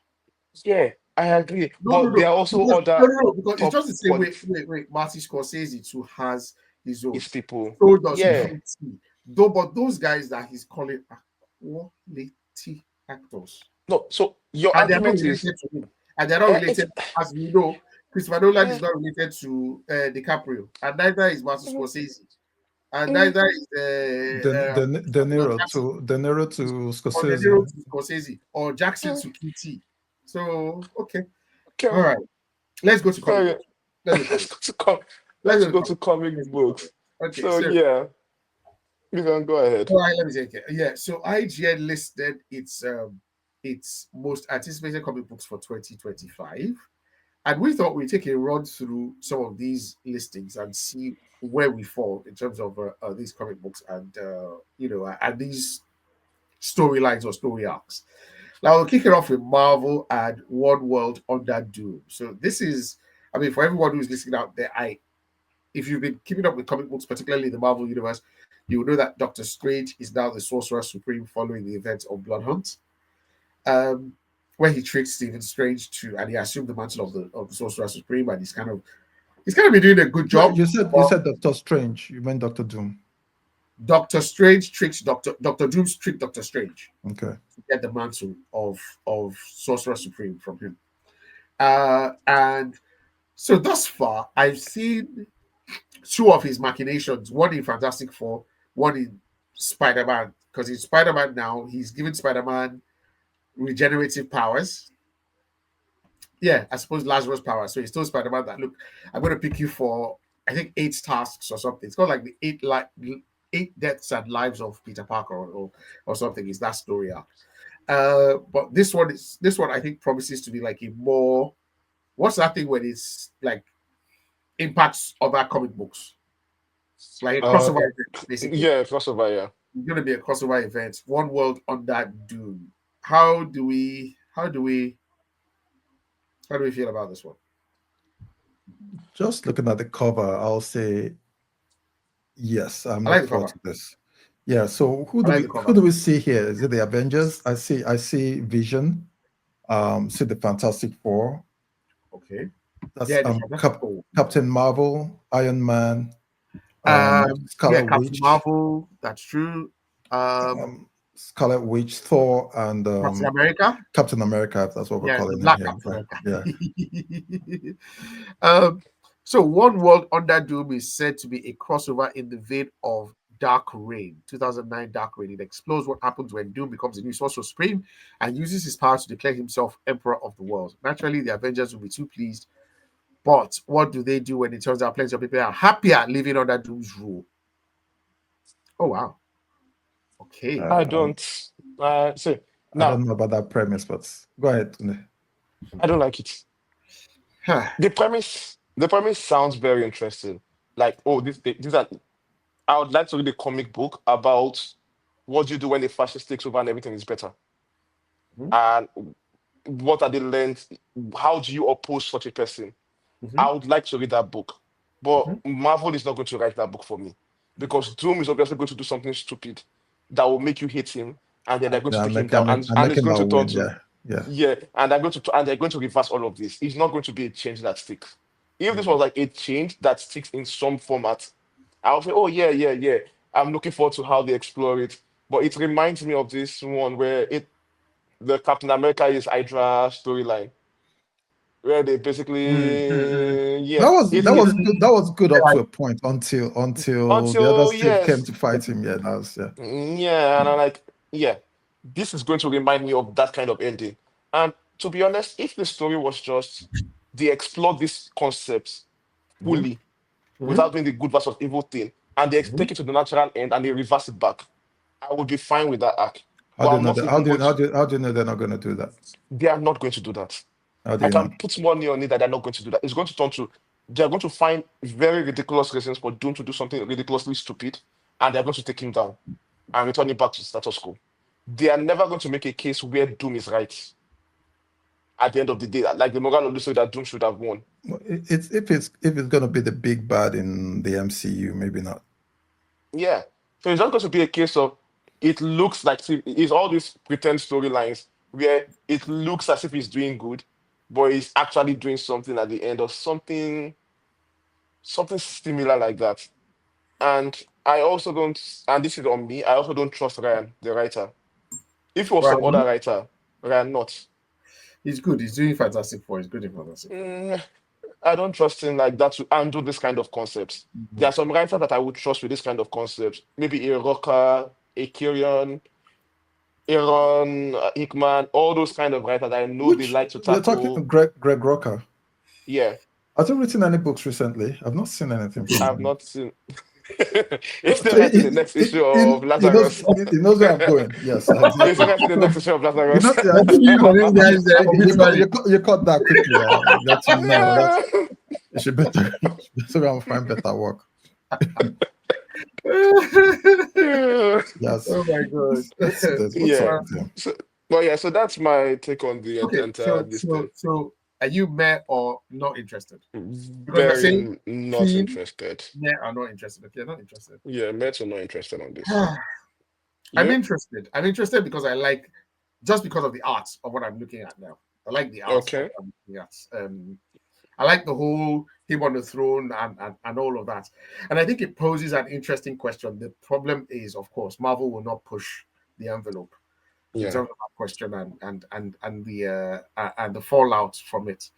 Yeah, I agree. But there No. are also Because other because it's top just the same way. quality Wait. Martin Scorsese too has his own. his people. So does Yeah. QT. Though, but those guys that he's calling are quality actors, No, so your and they're not argument is related to him. And they're not it's related, as we know. Christopher Nolan is eh, not related to DiCaprio, and neither is Martin mm, Scorsese, and mm, neither is De Niro to or De Niro Scorsese. to Scorsese or Jackson mm, to QT. So okay, all okay. right. Let's go to comic Very books. Let's go to comic let's books. go to com Let's let's go to go comic to books. comic Let's go to comic books. books. Okay, So so yeah, you can go ahead. all right, let me take it. Yeah, so IGN listed its most anticipated comic books for 2025, and we thought we'd take a run through some of these listings and see where we fall in terms of these comic books and and these storylines or story arcs. Now we'll kick it off with Marvel and One World Under Doom. So this is, I mean, for everyone who's listening out there, if you've been keeping up with comic books, particularly the Marvel universe, you will know that Doctor Strange is now the Sorcerer Supreme following the events of Blood Hunt, um, where he tricked Stephen Strange and he assumed the mantle of the Sorcerer Supreme, and he's kind of been doing a good No, job. you said Doctor Strange. You meant Doctor Doom. Doctor Strange tricks Doctor Doom's tricked Doctor Strange Okay. to get the mantle of Sorcerer Supreme from him. And so thus far, I've seen two of his machinations, one in Fantastic Four, one in Spider-Man. Because in Spider-Man now, he's given Spider-Man regenerative powers. Yeah, I suppose Lazarus powers. So he's told Spider-Man that, look, I'm going to pick you for, I think, 8 tasks or something. It's called like the eight deaths and lives of Peter Parker or something. Is that story arc? But this one I think promises to be like a more, what's that thing when it's like impacts other comic books, like a Uh, crossover event, basically. yeah, crossover. Yeah. It's going to be a crossover event. One world under Doom. How do we feel about this one? Just looking at the cover, I'll say yes. I'm I like looking the forward cover. to this. Yeah. So I like the cover. who do we see here? Is it the Avengers? I see Vision. See the Fantastic Four. Okay. That's Yeah, the Fantastic Four. Captain Marvel, Iron Man, Yeah, Scarlet Captain Witch, Marvel. That's true. Scarlet Witch, Thor, and Captain America. Captain America. If that's what we're Yeah, the calling him Black here. Captain Yeah. America. So One World Under Doom is said to be a crossover in the vein of Dark Reign, 2009 Dark Reign. It explores what happens when Doom becomes the new Sorcerer Supreme and uses his power to declare himself Emperor of the world. Naturally, the Avengers will be too pleased. But what do they do when it turns out plenty of people are happier living under Doom's rule? Oh, wow. Okay. I don't. So I now don't know about that premise, but go ahead. I don't like it. The premise sounds very interesting. Like, oh, these are. I would like to read a comic book about what you do when the fascist takes over and everything is better, Mhm, and what are the lengths. How do you oppose such a person? mhm, I would like to read that book, but mhm. Marvel is not going to write that book for me because Doom is obviously going to do something stupid that will make you hate him, and then they're going to Yeah, take him down, and and make it's him going a to turn win. to Yeah. Yeah. yeah, and they're going to reverse all of this. It's not going to be a change that sticks. If this Mm. was like a change that sticks in some format, I'll say, oh yeah. I'm looking forward to how they explore it. But it reminds me of this one where the Captain America is Hydra storyline where they Mm, mm, mm. basically That yeah was it's that was it's good. That was good up to Like, a point until the other until state came yes to fight him. Yeah, that was yeah. yeah and I'm like yeah this is going to remind me of that kind of ending. And to be honest, if the story was just they explore these concepts mhm, fully mhm, without doing the good versus evil thing and they mhm. take it to the natural end and they reverse it back, I would be fine with that arc. How But do you I'm know not that? even going to. How do you know they're not going to do that? They are not going to do that. How do I you can know? put money on it that they're not going to do that. It's going to turn to they're going to find very ridiculous reasons for Doom to do something ridiculously stupid, and they're going to take him down and return him back to status quo. They are never going to make a case where Doom is right at the end of the day. Like the moral of the story that Doom should have won. Well, if it's gonna be the big bad in the MCU, maybe not. Yeah. So it's not going to be a case of it looks like it's all these pretend storylines where it looks as if he's doing good, but he's actually doing something at the end or something similar like that. And I also don't, and this is on me, I also don't trust Ryan, the writer. If it was some other Ryan, writer, Ryan not. he's good. He's doing Fantastic Four. He's good in Fantastic Four. Mm, I don't trust him like that to handle this kind of concepts. There Mhm. are some writers that I would trust with this kind of concepts. Maybe a Rocker, a Kyrian, Aaron Hickman, all those kind of writers that I know they Which like to you're talking tackle. Greg Rocker. Yeah, Has he written any books recently? I've not seen anything from I've him. not seen. He's So still writing the next issue of Lazarus. he knows where I'm going. Yes, He's still exactly. writing the So next issue of you Lazarus. know, yeah, I think you for these guys you, individually. you cut that quickly. That you know that Yeah. you should better you should go and find better work. Oh Yes, my god. what's up Yeah. with him? So, well, yeah. So that's my take on the Okay, entire this thing. so are you meh or not interested? Because you're saying Not keen, interested. meh or not interested. Okay, not interested. Yeah, Mets are not interested on this. I'm Yeah. interested. I'm interested because I like just because of the art of what I'm looking at now. I like the art of Okay. what I'm looking at. I like the whole him on the throne and all of that. And I think it poses an interesting question. The problem is, of course, Marvel will not push the envelope in Yeah. terms of that question and the fallout from it.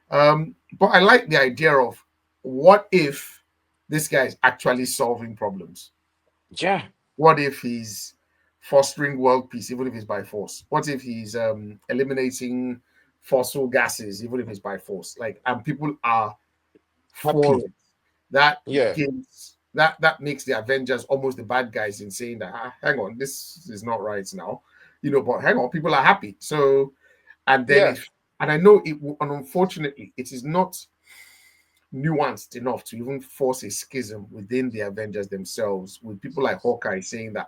But I like the idea of what if this guy is actually solving problems? Yeah. What if he's fostering world peace, even if it's by force? What if he's eliminating fossil gases, even if it's by force? Like, and people are for Happy. it. That Yeah. gives that makes the Avengers almost the bad guys in saying that hang on, this is not right now, but hang on, people are happy. So and then Yeah. if and I know it and unfortunately it is not nuanced enough to even force a schism within the Avengers themselves, with people like Hawkeye saying that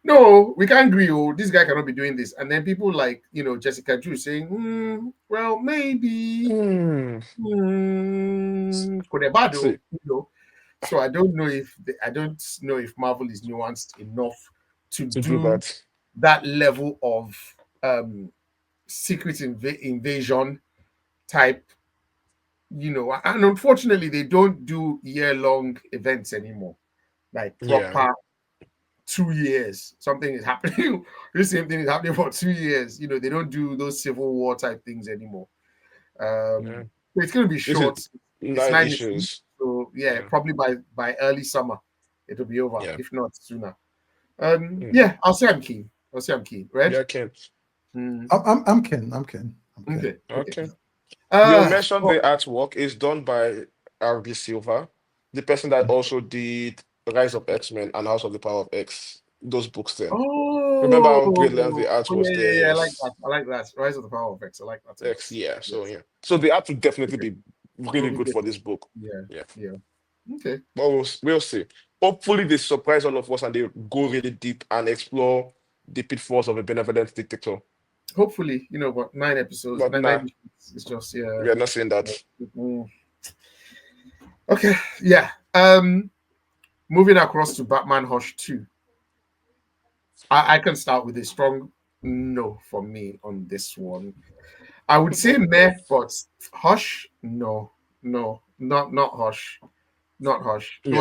no, we can't agree. Oh, this guy cannot be doing this, and then people like Jessica Drew saying, well, maybe, Hmm. could have bad, See, So I don't know if Marvel is nuanced enough to to do do that. that level of secret invasion type, and unfortunately they don't do year-long events anymore, like Yeah. proper 2 years something is happening. The same thing is happening for 2 years. They don't do those civil war type things anymore. Yeah. So it's going to be This is short. It's 9 issues, 9 issues. so yeah, Yeah. probably by early summer it'll be over, Yeah. if not sooner. Mm. Yeah, I'll say I'm keen, right? Yeah, Ken. I'm Ken. I'm Ken. Okay. Okay. You uh mentioned oh, the artwork is done by R.B. Silva, the person that also did Rise of X-Men and House of the Power of X, those books then. Remember how brilliant the art was there? yeah, I like that. Yes. I like that. Rise of the Power of X. I like that a lot. X, yeah. So Yes. yeah. So the art would definitely Okay. be It'll really be good good. for this book. Yeah. Yeah. Yeah. Okay. But we'll see. Hopefully they surprise all of us and they go really deep and explore the pitfalls of a benevolent dictator. Hopefully, but 9 episodes, But nine nah, issues, it's just yeah. we are not seeing that. Mm. Okay. Yeah. Moving across to Batman Hush 2. I can start with a strong no for me on this one. I would say meh, but Hush, no, not Hush, not Hush. He Yeah.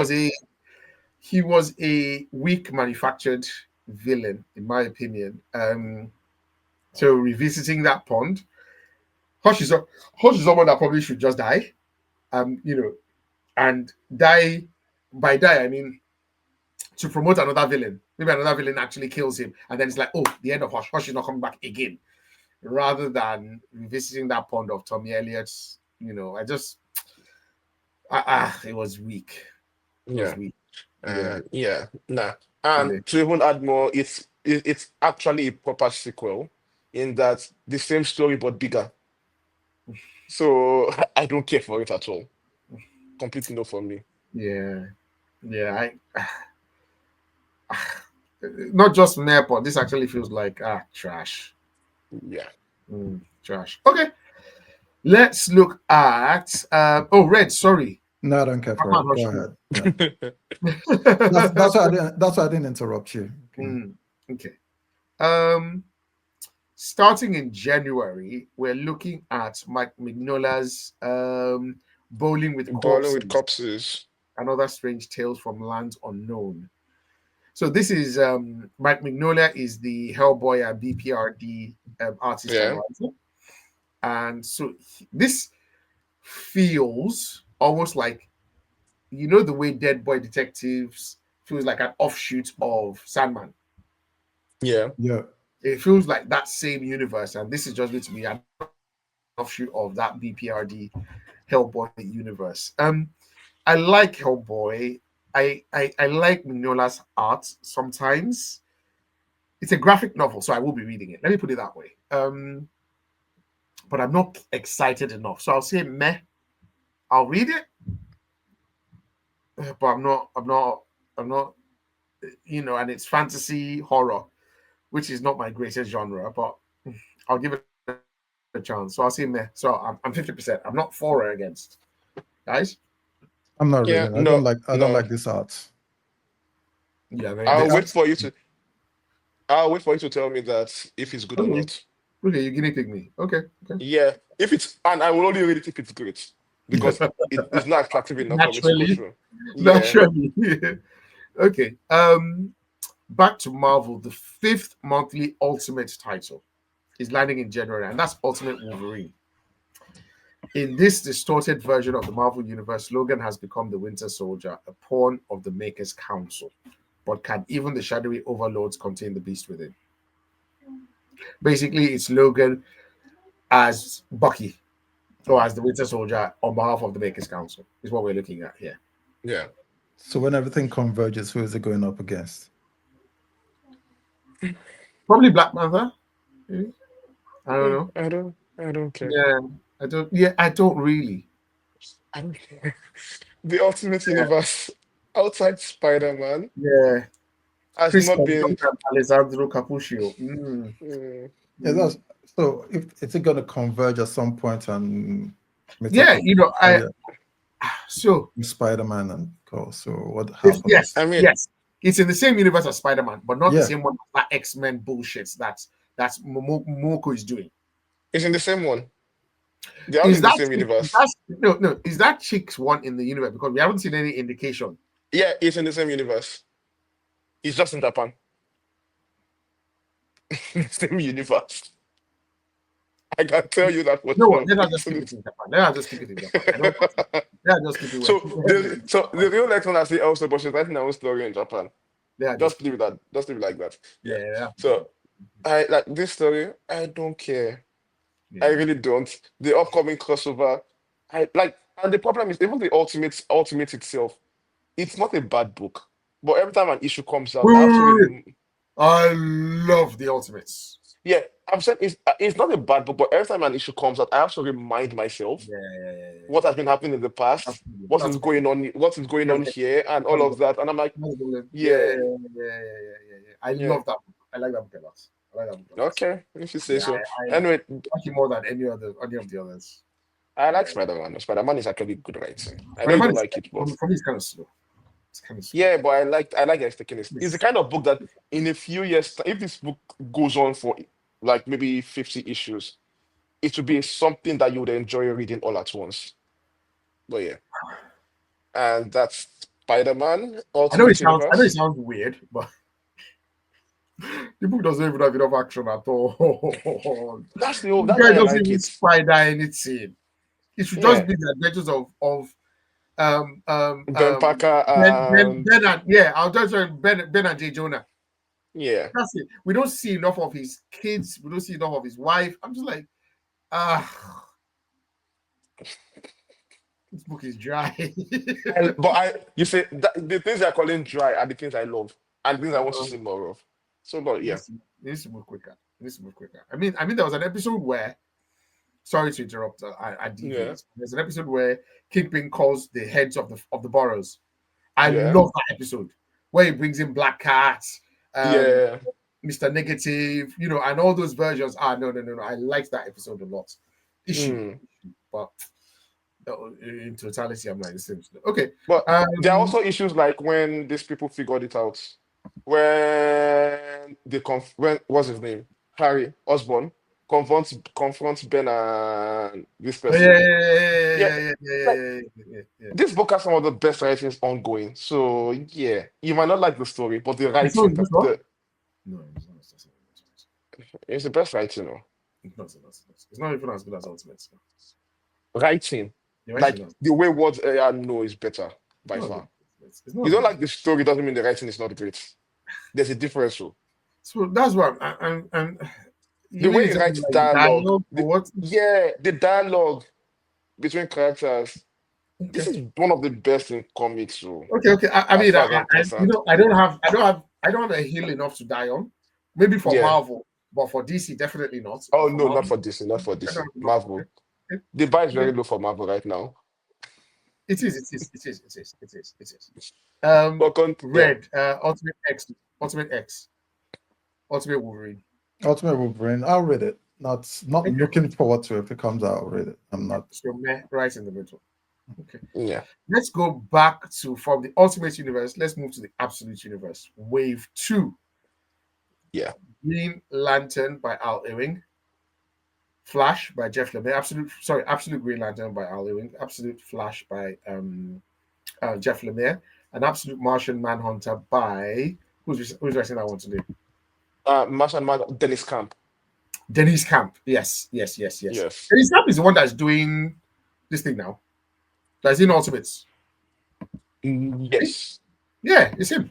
was a weak manufactured villain, in my opinion. So revisiting that pond, Hush is someone that probably should just die. And die. By die, I mean to promote another villain. Maybe another villain actually kills him, and then it's like, oh, the end of Hush. Hush is not coming back again. Rather than revisiting that pond of Tommy Elliott's, I just it was weak. It was Yeah. weak. Yeah, Yeah. Nah. And really. to even add more, it's actually a proper sequel in that the same story but bigger. So I don't care for it at all. Completely no for me. Yeah, yeah. not just from airport. This actually feels like trash. Yeah. Trash. Okay, let's look at. Red. Sorry. No, I don't care for Batman it. Go Rush ahead. Yeah. Me. That's why I didn't interrupt you. Okay. Okay. Um, Starting in January, we're looking at Mike Mignola's Bowling with Balling with Corpses corpses. and Other Strange Tales from Lands Unknown. So this is Mike Mignola is the Hellboy and BPRD artist and Yeah. writer, and so this feels almost like the way Dead Boy Detectives feels like an offshoot of Sandman. Yeah. Yeah. It feels like that same universe, and this is just going to be an offshoot of that BPRD Hellboy universe. I like Hellboy. I like Mignola's art sometimes. It's a graphic novel, so I will be reading it. Let me put it that way. But I'm not excited enough. So I'll say meh. I'll read it, but I'm not, and it's fantasy horror, which is not my greatest genre, but I'll give it a chance. So I'll say meh. So I'm 50%. I'm not for or against. Guys? I'm not Yeah. reading. No. I don't No. like this art. Yeah, The I'll wait art for you to. I'll wait for you to tell me that if it's good or okay. not. Okay, you guinea pig me. Okay. Yeah. If it's, and I will only read it if it's great because it's not attractive enough for me to go Naturally. through. Yeah. Naturally. Okay. Back to Marvel, the fifth monthly Ultimate title is landing in January, and that's Ultimate Wolverine. In this distorted version of the Marvel Universe, Logan has become the Winter Soldier, a pawn of the Maker's Council. But can even the shadowy overlords contain the beast within? Basically, it's Logan as Bucky or as the Winter Soldier on behalf of the Maker's Council, is what we're looking at here. Yeah. So when everything converges, who is it going up against? Probably Black Panther. Maybe. I don't know. I don't. I don't care. Yeah, I don't. Yeah, I don't really. I don't care. The Ultimate Universe outside Spider-Man Yeah, has Chris not Columbus been. and Alessandro Cappuccio. Mm, Yeah, that's so. If is it going to converge at some point and meet up Yeah, with I so Spider-Man and go? So what happens? I mean, yes, it's in the same universe as Spider-Man, but not the Yeah, same one that X-Men bullshit that's Moko is doing. it's in the same one. They're all Is in the that same is universe. that no? Is that Chick's one in the universe? Because we haven't seen any indication. Yeah, it's in the same universe. It's just in Japan. Same universe. I can tell you that for No, sure. let us It's just keep in it in Japan. Let us just keep it in Japan. I don't trust it. Let us just keep it where so people have the been. so the real next one I see also, but she's writing her own story in Japan. Let us just Just keep leave it it. that. Just leave it like that. Yeah. Yeah, So I like this story. I don't care. I yeah. really don't. The upcoming crossover. I like, and the problem is even the Ultimate itself. It's not a bad book, but every time an issue comes out, I have to. Wait. I love the Ultimates. Yeah, I'm saying it's not a bad book, but every time an issue comes out, I have to remind myself what has been happening in the past, Absolutely. what is That's going on, what is going on here, and all of that. And I'm like, yeah, yeah, I yeah, love that book. I like that book a lot. I like that book a lot. okay, if you say Yeah, so. I Anyway, like it more than any of the others. I like Yeah. Spider-Man. Spider-Man is actually good writing. I know But the you man don't is like it, but for me it's kind of slow. It's kind of slow. yeah, but I like the taking it. It's the Yes. kind of book that in a few years, if this book goes on for like maybe 50 issues, it would be something that you would enjoy reading all at once. But yeah. And that's Spider-Man Ultimate I know it Universe. sounds weird, but the book doesn't even have enough action at all. The That's guy why I doesn't like even it. spider anything. It should just Yeah. be the adventures of um um Ben um Parker and Ben and yeah, I'll just say Ben and J. Jonah. yeah. That's it. We don't see enough of his kids. We don't see enough of his wife. I'm just like, this book is dry. But you say that, the things I calling dry are the things I love and things I want to see more of. So but yeah. It needs to move quicker. It needs to move quicker. I mean, there was an episode where, sorry to interrupt, I Yeah. deviate. There's an episode where Kingpin calls the heads of the boroughs. I Yeah. love that episode where he brings in Black Cat um, Yeah. Mr. Negative, and all those versions. No. I liked that episode a lot. Issue, Mm. but in totality, I'm like the same. Okay. But there are Um, also issues like when these people figured it out. When when what's his name? Harry Osborn confronts Ben and this oh, yeah, person. Yeah, like yeah. this book has some of the best writings ongoing. So yeah, you might not like the story, but the It's not writing, this one. No, it's not. it's the best writing. No? It's not even as good as Ultimate. Writing, The writing like is the way words AI know is better by not as good far. as Ultimate. It's not You as don't good as like the story doesn't mean the writing is not great. There's a difference. So So that's what I'm the you way mean he to tell me writes like the dialogue, dialogue or what? yeah, the dialogue between characters. This Okay. is one of the best in comics, so Okay. I as mean, far as I'm concerned. I don't have a hill enough to die on. Maybe for Yeah. Marvel, but for DC, definitely not. Oh But for no, not Marvel, for DC, not for I don't DC. have enough. Marvel. Okay. The bar is Okay. very low for Marvel right now. It is. But yeah. Red, Ultimate X, Ultimate Wolverine. Ultimate Wolverine. I'll read it. Not Okay. looking forward to it. If it comes out, I'll read it. I'm not. So right in the middle. Okay. Yeah. Let's go back to from the Ultimate Universe. Let's move to the Absolute Universe. Wave 2. Yeah. Green Lantern by Al Ewing. Flash by Jeff Lemire. Absolute Green Lantern by Al Ewing. Absolute Flash by Jeff Lemire. And Absolute Martian Manhunter by who's writing that one today? Martian Man Dennis Camp. Denise Camp. Yes. Yes. Denise Camp is the one that's doing this thing now. That's in Ultimates. Yes. Yeah, it's him.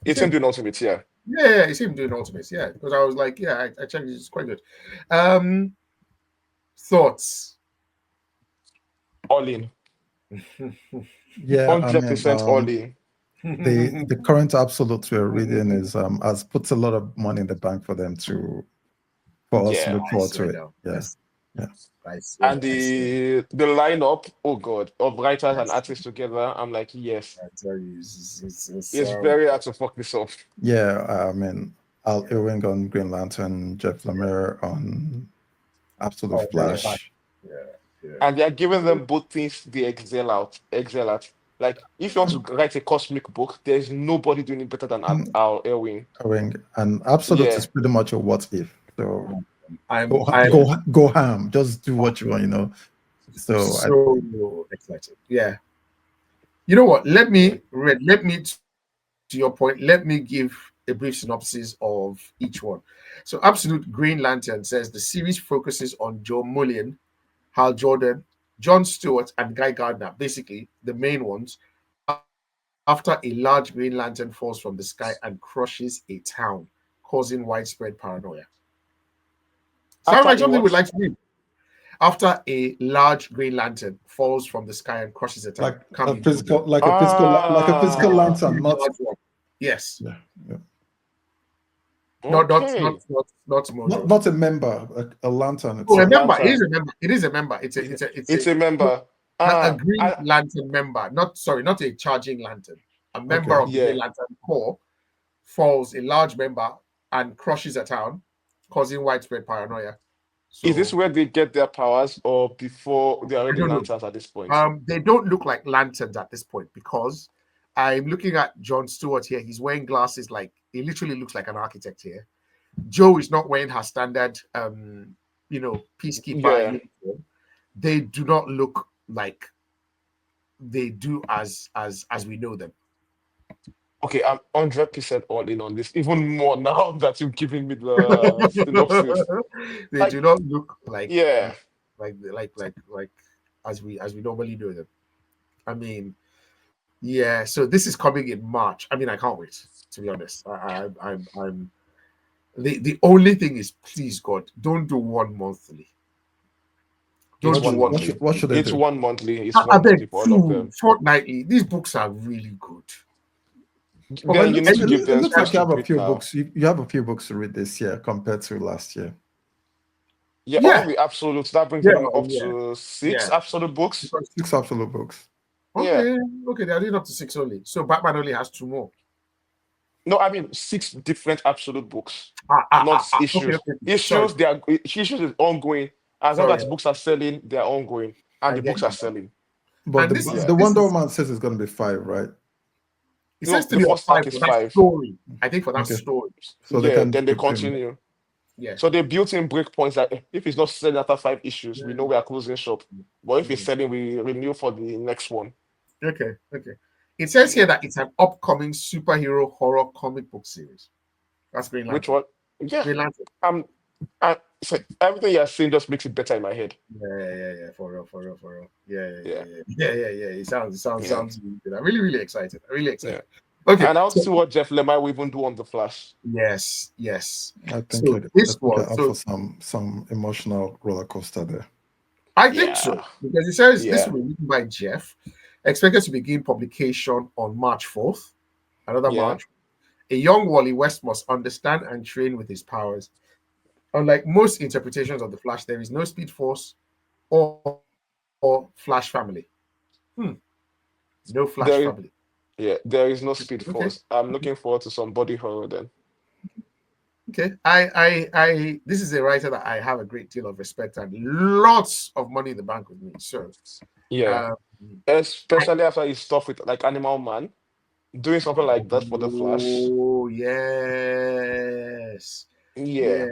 It's him doing Ultimate, yeah. Yeah, it's him doing Ultimates. Yeah, because I was like, yeah, I checked. It's quite good. Thoughts? All in. Yeah, I mean, 100% all in. the current absolute we're reading is has put a lot of money in the bank for them for us to Yeah. look forward to it. Now. Yeah. Yes. Yeah. And the lineup, oh god, of writers and artists together, I'm like, yes. I tell you, it's It's very hard to fuck this up. Yeah, I mean, Al Ewing on Green Lantern, Jeff Lemire on Absolute Flash. Yeah. And they're giving them both things they excel at. Like, if you want to write a cosmic book, there's nobody doing it better than Al Ewing. Ewing and Absolute Yeah. is pretty much a what if. So I'm go ham. Just do what you want, So excited. Yeah. You know what? Let me to your point, let me give a brief synopsis of each one. So Absolute Green Lantern says the series focuses on Joe Mullion, Hal Jordan, John Stewart, and Guy Gardner, basically the main ones, after a large Green Lantern falls from the sky and crushes a town, causing widespread paranoia. Sounds like something we'd like to read. After a large Green Lantern falls from the sky and crushes a town, like a physical lantern, not yes. Yeah. Okay. Not a member, a lantern. Oh, a member. Lantern. It is a member. It's a member. A Green Lantern member. Not a charging lantern. A member of the Green Lantern Corps falls, a large member, and crushes a town, causing widespread paranoia. So, is this where they get their powers, or before they are already lanterns at this point? They don't look like lanterns at this point, because I'm looking at John Stewart here. He's wearing glasses, like he literally looks like an architect here. Joe is not wearing her standard, peacekeeper uniform. They do not look like they do as we know them. Okay, I'm 100% all in on this. Even more now that you've given me the synopsis. They do not look like like as we normally know them. I mean, yeah. So this is coming in March. I mean, I can't wait, to be honest. I'm the only thing is, please God, don't do one monthly. Don't do one monthly. What should I do? It's one monthly. It's one monthly for all of them. Fortnightly. These books are really good. Then you need to give them. It looks like you have a few books. You have a few books to read this year compared to last year. Yeah, all the absolutes. That brings them up to 6 absolute books. 6 absolute books. Okay, they're doing up to 6 only. So Batman only has 2 more. No, I mean 6 different absolute books, not Okay, issues. okay, okay. Sorry, Issues is ongoing. As long sorry, as books are selling, they are ongoing, and I the get books are you now. selling. But And the this is Yeah. the this Wonder is Woman says it's going to be 5, right? it says No, to the be on first arc five is for that 5. story. I think for that Okay, story. so they Yeah, can then they keep going. continue. Yeah. So they built in breakpoints that if it's not selling after 5 issues, we know Mm, we are closing shop. But if it's mm. selling, we renew for the next one. Okay, okay. It says here Yeah. that it's an upcoming superhero horror comic book series. That's Green Which Lantern. one? Yeah. Green Lantern. Um, so everything you're saying just makes it better in my head. Yeah. For real, for real, for real. Yeah. Yeah. Yeah. It sounds really good. I'm really, really excited. I'm really Yeah. excited. Okay, And I want to so see what Jeff Lemire will even do on the Flash. yes. I think So it, I this think you're was up so for some emotional roller coaster there. I think so Yeah. because it says this Yeah. will be written by Jeff, expected to begin publication on March 4th, another Yeah. March. A young Wally West must understand and train with his powers. Unlike most interpretations of the Flash, there is no Speed Force or Flash family. Hmm, no Flash There is family. there is no Speed Okay, Force. I'm looking forward to some body horror then. okay. I. This is a writer that I have a great deal of respect and lots of money in the bank with me. So, Yeah. um, I, Especially after his stuff with like Animal Man, doing something like that for the Flash. oh yes, Yeah. yes.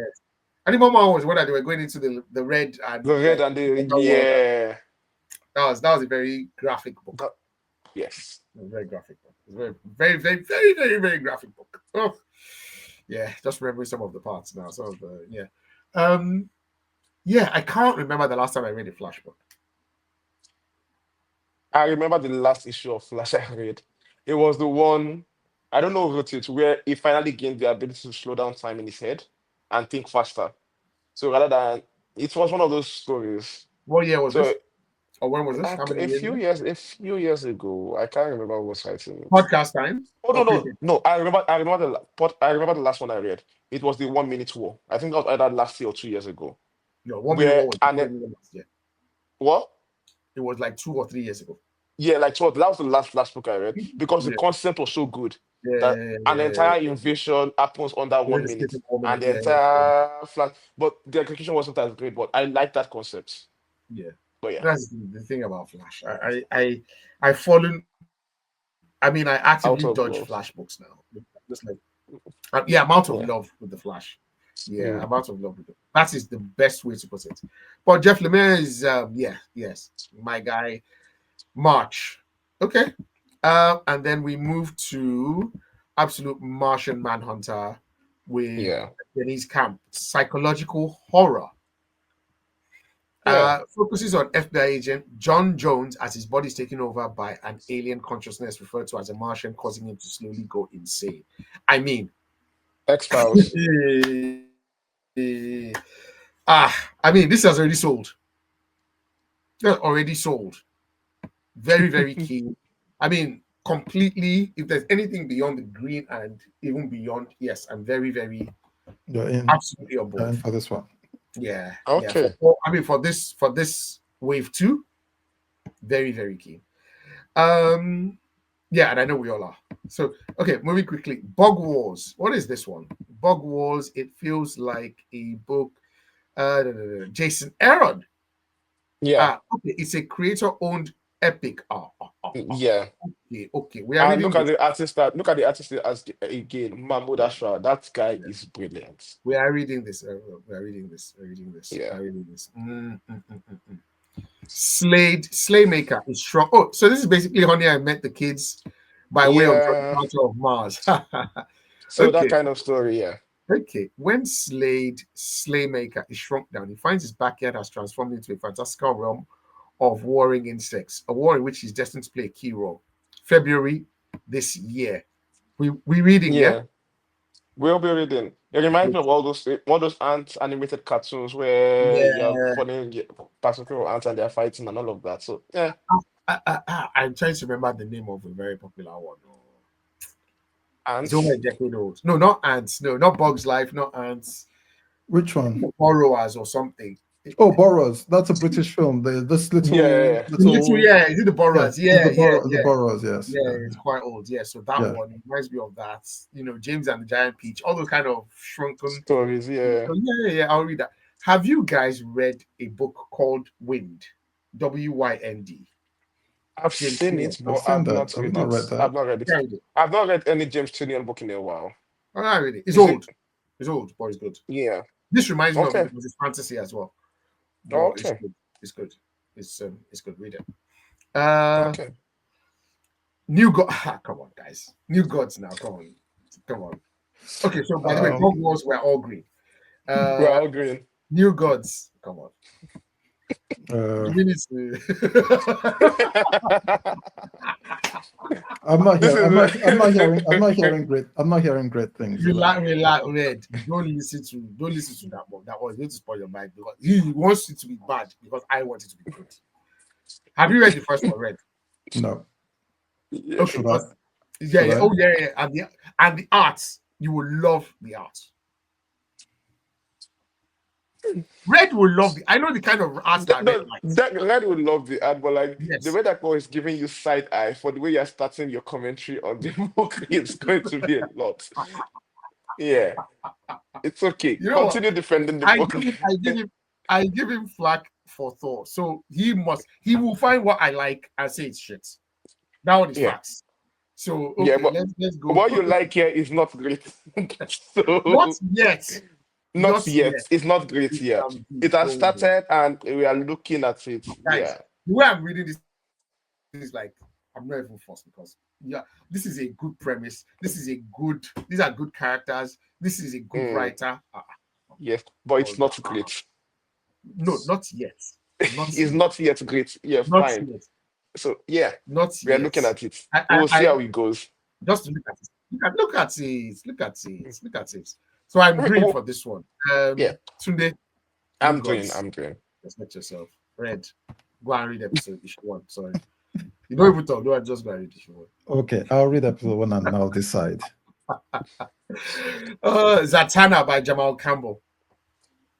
Animal Man was when they were going into the red and The red like and the underworld. yeah. That was a very graphic book. That- yes. It was a very graphic book. It was very graphic book. Oh, yeah. Just remembering some of the parts now. Some of the yeah. Um, yeah. I can't remember the last time I read a Flash book. I remember the last issue of Flash I read. It was the one, I don't know who wrote it, where he finally gained the ability to slow down time in his head and think faster. So rather than, it was one of those stories. What year was So this? Or when was this? How like many years ago? a few years ago, I can't remember who was writing it. Podcast time Oh no, or no, printed? no! I remember the last one I read. It was the 1 minute war. I think that was either last year or 2 years ago. No, 1 minute Where war was and before it, even last year. what? It was like 2 or 3 years ago. Yeah, like so that was the last book I read because the Yeah, concept was so good that an entire yeah. invasion happens under You're one just minute getting 1 minute. and the entire flat, but the execution wasn't as great. But I like that concept. Yeah. But yeah, That's the thing about Flash. I've fallen. I mean, I actively out of dodge love. Flash books now. Just like yeah, I'm out of Yeah. love with the Flash. Yeah, Mm. I'm out of love with it. That is the best way to put it. But Jeff Lemire is yes, my guy. March. Okay. And then we move to Absolute Martian Manhunter with Yeah. Denise Camp, psychological horror. Yeah. Focuses on FBI agent John Jones as his body is taken over by an alien consciousness referred to as a Martian, causing him to slowly go insane. I mean, X-Files. I mean, this has already sold. That's already sold. Very, very keen. I mean, completely. If there's anything beyond the green and even beyond, yes, I'm very, very You're in, absolutely on you're board. in for this one. Yeah. Okay. I mean, for this wave two, very, very keen. Um, yeah, and I know we all are. So, okay, moving quickly. Bug Wars. What is this one? Bug Wars. It feels like a book. Jason Aaron. Yeah. Okay, it's a creator-owned epic. Yeah. Okay. We are And reading this. look at the artist as again, Mahmoud Ashra. That guy is brilliant. We are reading this. We are reading this. We Yeah. are reading this. Slaymaker is strong. Oh, so this is basically Honey, I Met the Kids by way of Johnny Yeah. Carter of Mars. So that Okay. kind of story, yeah. Okay. When Slaymaker is shrunk down, he finds his backyard has transformed into a fantastical realm of warring insects, a war in which he's destined to play a key role. February this year. We reading, yeah? Yeah. We'll be reading. It reminds me of all those ant animated cartoons where you're Yeah. following particular ants and they're fighting and all of that. So yeah. I'm trying to remember the name of a very popular one. It's over a Ants. decade old. No, not ants. No, not Bugs Life. Not ants. Which one? Borrowers or something. Oh, Boros. That's a British film. This Yeah. little Yeah, is it the yeah, Boras? it's Yeah, yeah, The yeah. Boros, yes. Yeah, Yeah. it's quite old. Yeah, so that Yeah. one reminds me of that. James and the Giant Peach, all those kind of shrunken. Stories, yeah. So yeah, I'll read that. Have you guys read a book called Wind? WYND. I've James seen Tinian. it, I've but seen I've that. not I've read not it. read that. I've not read it. Yeah, read it. I've not read any James Tinian book in a while. Oh, not really. It's Is it? old. It's old, but it's good. Yeah. This reminds me of it Okay. because it's fantasy as well. But it's Okay. good. It's good. It's good. Read it. Okay. New God. Come on, guys. New Gods now. Come on. Okay. So by the way, Um, Hogwarts were all green. We're Uh, all green. New Gods. Come on. uh, Do we need to? I'm not This here. is I'm not hearing great things. Relax, Red. Don't listen to that one. That was going to spoil your mind because he wants it to be bad because I want it to be good. Have you read the first one, Red? No. Yeah. Okay, Should I? yeah, Should I? oh yeah, and the art, you will love the art. Red will love the. I know the kind of art that Red No, likes. that Red would love the ad, but like the Yes, way that boy is giving you side eye for the way you're starting your commentary on the book, it's going to be a lot. Yeah, it's okay. you know what? Continue defending the I book. give him, I give him, I give him flack for Thor. So he will find what I like and say it's shit. That one is Yeah, facts. So yeah, okay, but let's go. what you like here is not great. Not So yet. not Not yet. yet. It's not great here. It has Don't worry. started and we are looking at it. Guys, Yeah. the way I'm reading this is like I'm not even forced because this is a good premise. These are good characters. This is a good Mm, writer. yes, but it's not great. No, not yet. Not It's yet. not yet great. Yeah, Not fine. yet. So yeah, Not we are yet. looking at it. We'll see I how it goes. just look at it. Look at it. Look at it. Look at it. So I'm green for this one. Yeah, Tunde, New I'm doing. Gods. I'm doing. Respect yourself. Red. Go and read episode if you want. Sorry. You don't even talk. No, I just go and read if you want. Okay, I'll read episode 1 and I'll decide. Zatanna by Jamal Campbell.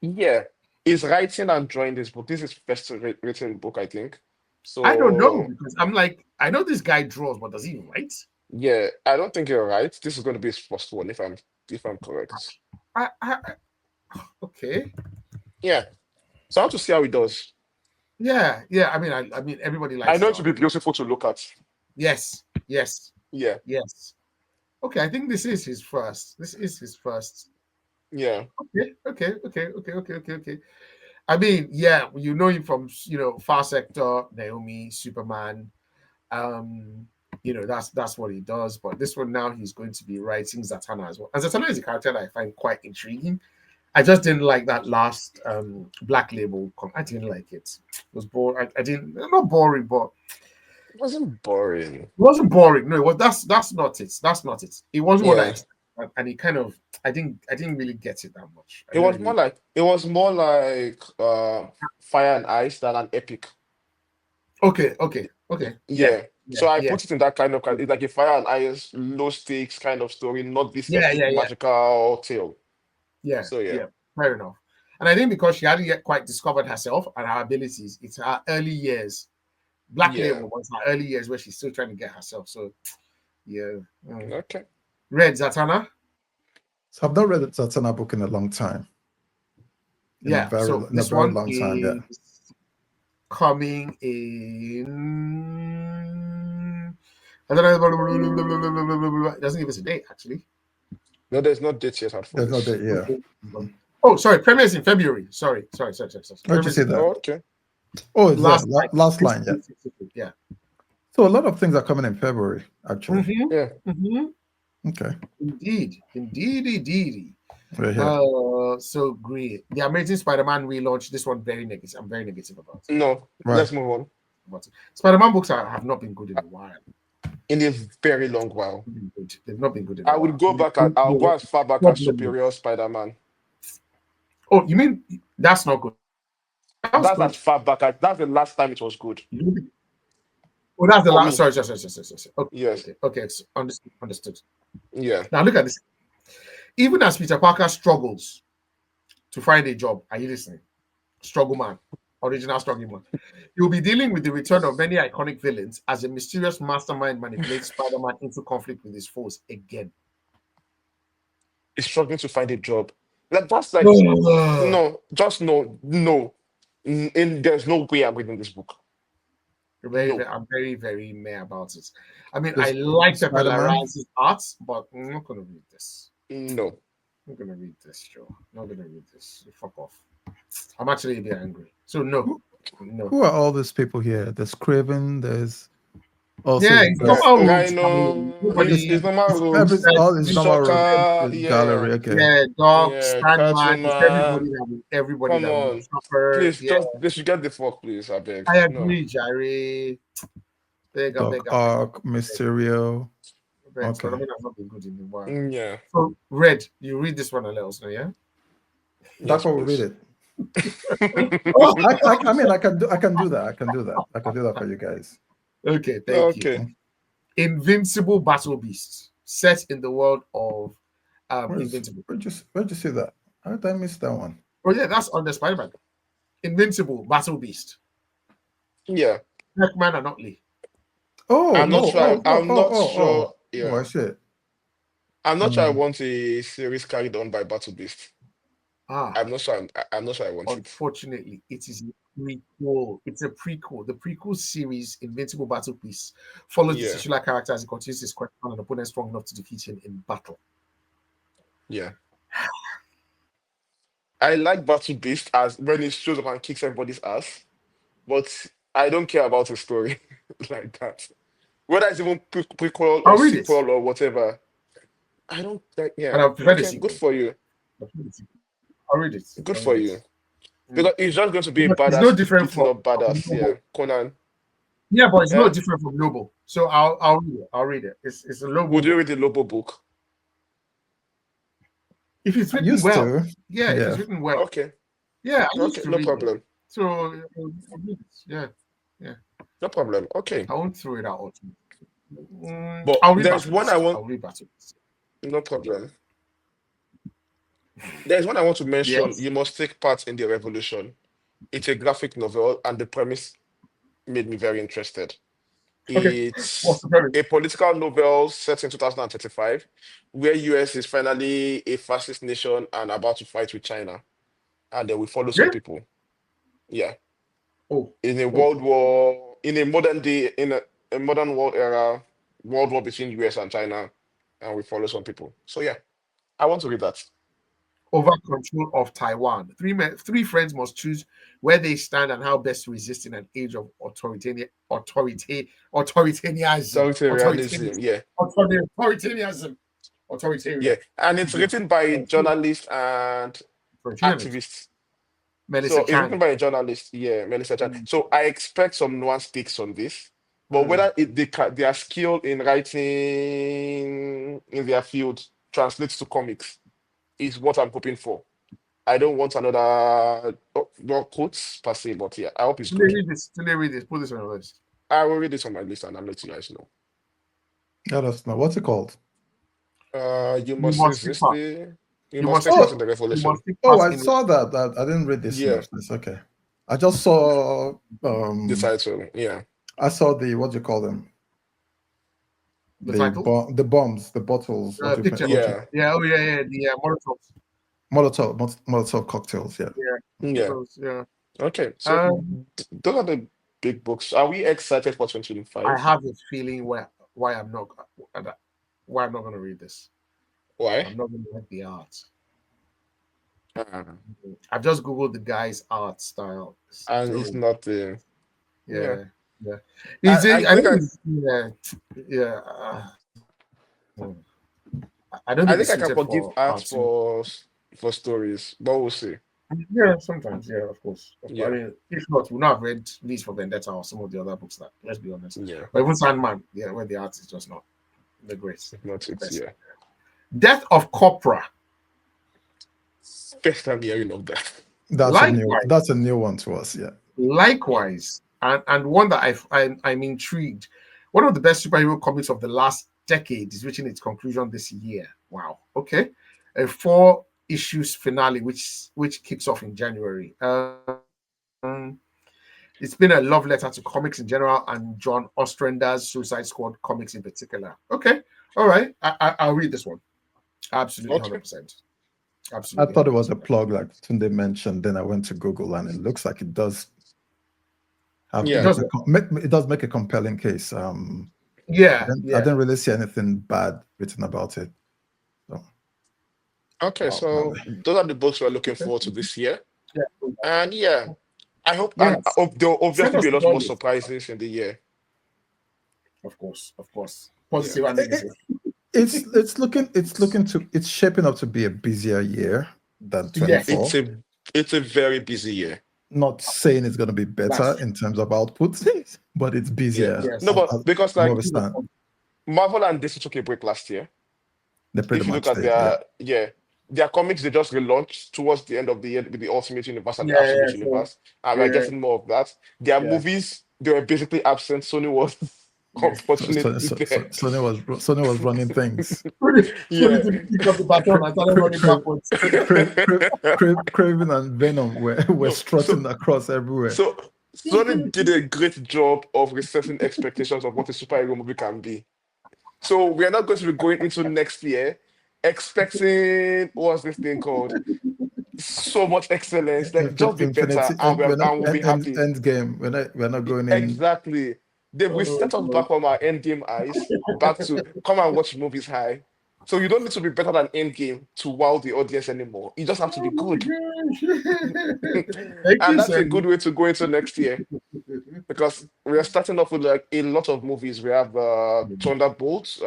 Yeah, he's writing and drawing this book. This is first written book, I think. I don't know So because I'm like, I know this guy draws, but does he write? yeah, I don't think you're right. This is going to be his first one, if I'm correct. Okay. Yeah. So I want to see how he does. Yeah. I mean, everybody I likes know his it will be art. beautiful to look at. Yes. Yeah. Okay, I think this is his first. Yeah. Okay. I mean, yeah, you know him from Far Sector, Naomi, Superman. That's what he does. But this one now he's going to be writing Zatanna as well. And Zatanna is a character that I find quite intriguing. I just didn't like that last Black Label. I didn't like it. It was boring. I didn't. Not boring, but It wasn't boring. it wasn't boring. No, it was. That's not it. That's not it. It wasn't what I Yeah. expected, and it kind of. I didn't really get it that much. It was more like Fire and Ice than an epic. Okay. Yeah. So I Yeah. put it in that kind of it's like a Fire and Ice low stakes kind of story, not this epic Yeah. magical tale. Yeah. So yeah. Fair enough. And I think because she hadn't yet quite discovered herself and her abilities, it's her early years. Black Yeah. Label was her early years where she's still trying to get herself. So yeah. Okay. Red Zatanna. So I've not read the Zatanna book in a long time. In a very long time, yeah. Coming in. I don't know. It doesn't give us a date, actually. No, there's no date yet out for There's no this. date, yeah. Oh, sorry. Premiere is in February. Sorry. Why'd you say that? Oh, okay. Oh, it's Last last line, yeah. Yeah. So a lot of things are coming in February, actually. Yeah. Okay. Indeed. We're here. So great. The Amazing Spider-Man relaunch. This one very negative. I'm very negative about it. No, Right. let's move on. Spider-Man books have not been good in a while. In a very long while. They've not been good in a I while. would go back I'll go as far back as Superior Spider-Man. Oh, you mean that's not good? That's Good. as far back as that's the last time it was good. Oh, that's the For last. me. Sorry. Okay, Yes. Okay. Understood. Yeah. Now look at this. Even as Peter Parker struggles to find a job, are you listening? struggle man, original struggle man. He'll be dealing with the return of many iconic villains as a mysterious mastermind manipulates Spider-Man into conflict with his foes again. He's struggling to find a job. Like that's like I'm no, just no. There's no way I'm reading this book. No. very, very meh about it. I mean, I This like Pepper Spider-Man. Lara's art, but I'm not gonna read this. No. I'm not gonna read this, Joe. I'm not gonna read this. Fuck off. I'm actually a bit angry. So no. Who are all these people here? There's Craven. There's also Yeah, it's Right, normal rules. I mean, Rhino, nobody. it's normal rules. all is normal road Shocker, yeah, gallery. Okay. Yeah, Dog, yeah, Sandman, Cartoon it's Man. everybody Come that we know. on. Shopper, Please, yeah, just they should get the fuck, please. I beg. I No. agree, Jerry. Beg, Doc Ock, Mysterio. Okay. Spider-Man has not been good in a while. Yeah. So, Red, you read this one and let us know, yeah? Yes, Doc Ock will read please. it. Oh, I mean, I can do that. I can do that for you guys. Okay, thank you. Okay. Invincible Battle Beast, set in the world of Invincible. Where'd you see that? How did I miss that one? Oh yeah, that's on the Spider-Man. Invincible Battle Beast. Yeah. Pac-Man and Utley. I'm not sure. I'm not sure. Oh, Yeah. I see it. I'm not sure I want a series carried on by Battle Beast. I'm not sure. I'm not sure I want it. Unfortunately, it is a prequel. It's a prequel. The prequel series, Invincible Battle Beast, follows the titular character as he continues his quest on an opponent strong enough to defeat him in battle. Yeah. I like Battle Beast as when he shows up and kicks everybody's ass, but I don't care about his story like that. Whether it's even prequel I'll or read it. sequel or whatever, I don't like. Yeah. And I've read Okay. it. Good for you. I'll read it. Good for you. Because it's just going to be a It's badass no different beating from up badass. Noble. Yeah. Conan. Yeah, but it's Yeah. no different from Noble. So I'll read it. I'll read it. It's a Noble. Would you book. read the Lobo book? If it's I written used well. to. Yeah, if it's written well. Okay. Yeah, I used Okay. to No read problem. it. So I'll read it. Yeah. No problem. Okay. I won't throw it out. But I'll read there's one I want. I'll read Battle. No problem. There's one I want to mention. Yes. You must take part in the revolution. It's a graphic novel, and the premise made me very interested. Okay. It's What's the premise? a political novel set in 2035, where US is finally a fascist nation and about to fight with China, and then we follow some Yeah. people. Yeah, Oh. in a world war, in a modern day, in a modern world era, world war between US and China, and we follow some people. So yeah, I want to read that. Over control of Taiwan. Three friends must choose where they stand and how best to resist in an age of authoritarianism. Authoritarianism, yeah. Yeah, and it's written by a journalist and activist. So it's written by a journalist, yeah, Melissa Chan. So I expect some nuanced takes on this, but whether they are skilled in writing in their field translates to comics is what I'm hoping for. I don't want another not quotes per se, but yeah, I hope it's good. Read this. Put this on your list. I will read this on my list and I'll let you guys know. Let us know. What's it called? You must resist you must take part in the revolution. I saw that. I didn't read this synopsis. Okay. I just saw the title, yeah. I saw the what do you call them? The bombs, the bottles. Picture. Yeah. The Molotov cocktails. Yeah. Okay. So those are the big books. Are we excited for 2025? I have a feeling why I'm not going to read this. Why? I'm not going to like the art. I've just googled the guy's art style, and it's not the. Yeah. I don't think I can forgive art for stories, but we'll see. Yeah, sometimes, yeah, of course. Yeah. I mean, if not, we'll not have read Leads for Vendetta or some of the other books that, let's be honest. Yeah. But even Sandman, yeah, where the art is just not the greatest. Not it, yeah. Death of Copra. First time hearing of that. That's a new one to us, yeah. Likewise, and one that I'm intrigued. One of the best superhero comics of the last decade is reaching its conclusion this year. Wow. Okay. A 4 issues finale, which kicks off in January. It's been a love letter to comics in general and John Ostrander's Suicide Squad comics in particular. Okay, all right, I'll read this one. Absolutely, Okay. 100%. I Absolutely, thought it was a 100%. plug, like Tunde mentioned. Then I went to Google, and it looks like it does have Yeah. it does make a compelling case. I Yeah, didn't really see anything bad written about it. So, Okay, wow. so those are the books we're looking forward to this year. Yeah. And yeah, I hope Yes. there'll Send obviously us be a the lot more volume. surprises in the year. Of course, Yeah. positive and negative. it's shaping up to be a busier year than Yes. 24. It's a very busy year. Not saying it's going to be better That's in terms of output, but it's Yeah. busier. yes. No, but because From where like we stand, Marvel and DC took a break last year. they pretty If you look much at did. Yeah. their comics, they just relaunched towards the end of the year with the Ultimate Universe and the Yeah. Absolute So Universe, and we're yeah, getting more of that. Their yeah. movies, they were basically absent. Sony was Yes. unfortunately there. Sony was running things. Yeah. Sorry to pick up the baton and started running backwards. Craven and Venom were No, strutting across everywhere. so Sony did a great job of resetting expectations of what a superhero movie can be. So we are not going to be going into next year expecting what's this thing called? So much excellence. Like just be better, Infinity and we're not, we'll be happy. end game. We're not going in. Exactly. They've Oh, reset us God. back from our endgame eyes back to come and watch movies high. So you don't need to be better than endgame to wow the audience anymore. You just have to be Oh my good. gosh. Thank And you, that's a Sandy. good way to go into next year because we are starting off with like a lot of movies. We have Thunderbolts,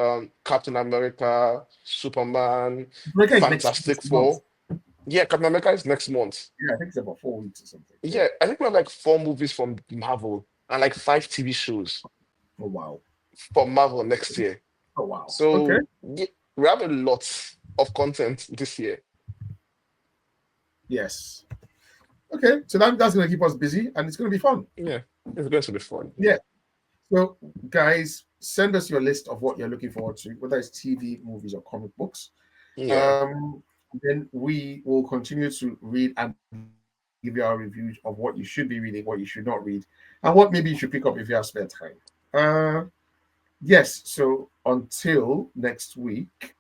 Captain America, Superman, America is Fantastic next month. Four. Yeah, Captain America is next month. Yeah, I think it's about 4 weeks or something. Yeah, I think we have like four movies from Marvel and like five TV shows Oh wow. for Marvel next year. Oh wow. Okay. So yeah, we have a lot of content this year. Yes. Okay. So that's gonna keep us busy and it's gonna be fun. Yeah, it's going to be fun. Yeah. So guys, send us your list of what you're looking forward to, whether it's TV, movies, or comic books. Yeah. Then we will continue to read and give you our reviews of what you should be reading, what you should not read, and what maybe you should pick up if you have spare time. Yes, so until next week,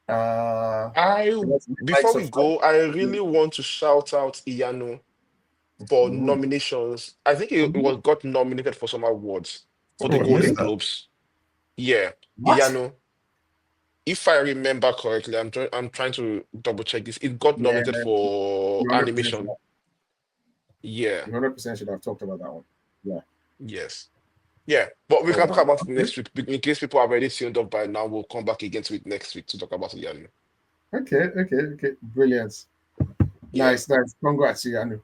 I like, before we subscribe. go, I really want to shout out Iyanu for Mhm. nominations. I think it Mhm. was got nominated for some awards for the Oh, I Golden missed that. Globes. Yeah, What? Iyanu. If I remember correctly, I'm trying to double check this. It got Yeah, nominated for you 100% animation. Yeah, 100% should have talked about that one. Yeah. yes. Yeah, but we Oh can talk wow. about it Okay. next week. In case people are already tuned up by now, we'll come back again to it next week to talk about Iyanu. Okay. Brilliant. Yeah. Nice. Congrats, Anu.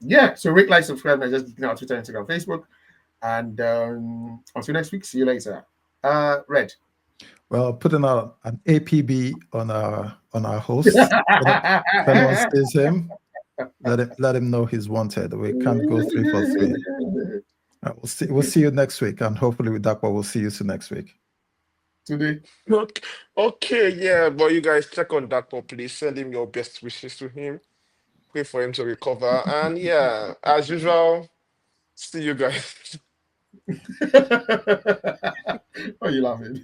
Yeah. So rate, like, subscribe, and just on Twitter, Instagram, Facebook. And until next week, see you later. Red. Well, putting out an APB on our host. If anyone sees him, let him know he's wanted. We can't go 3 for 3. We'll see you next week, and hopefully with that, we'll see you soon next week. Today. Okay, yeah, but you guys check on that, please. Send him your best wishes to him. Pray for him to recover. And yeah, as usual, see you guys. Why are you laughing?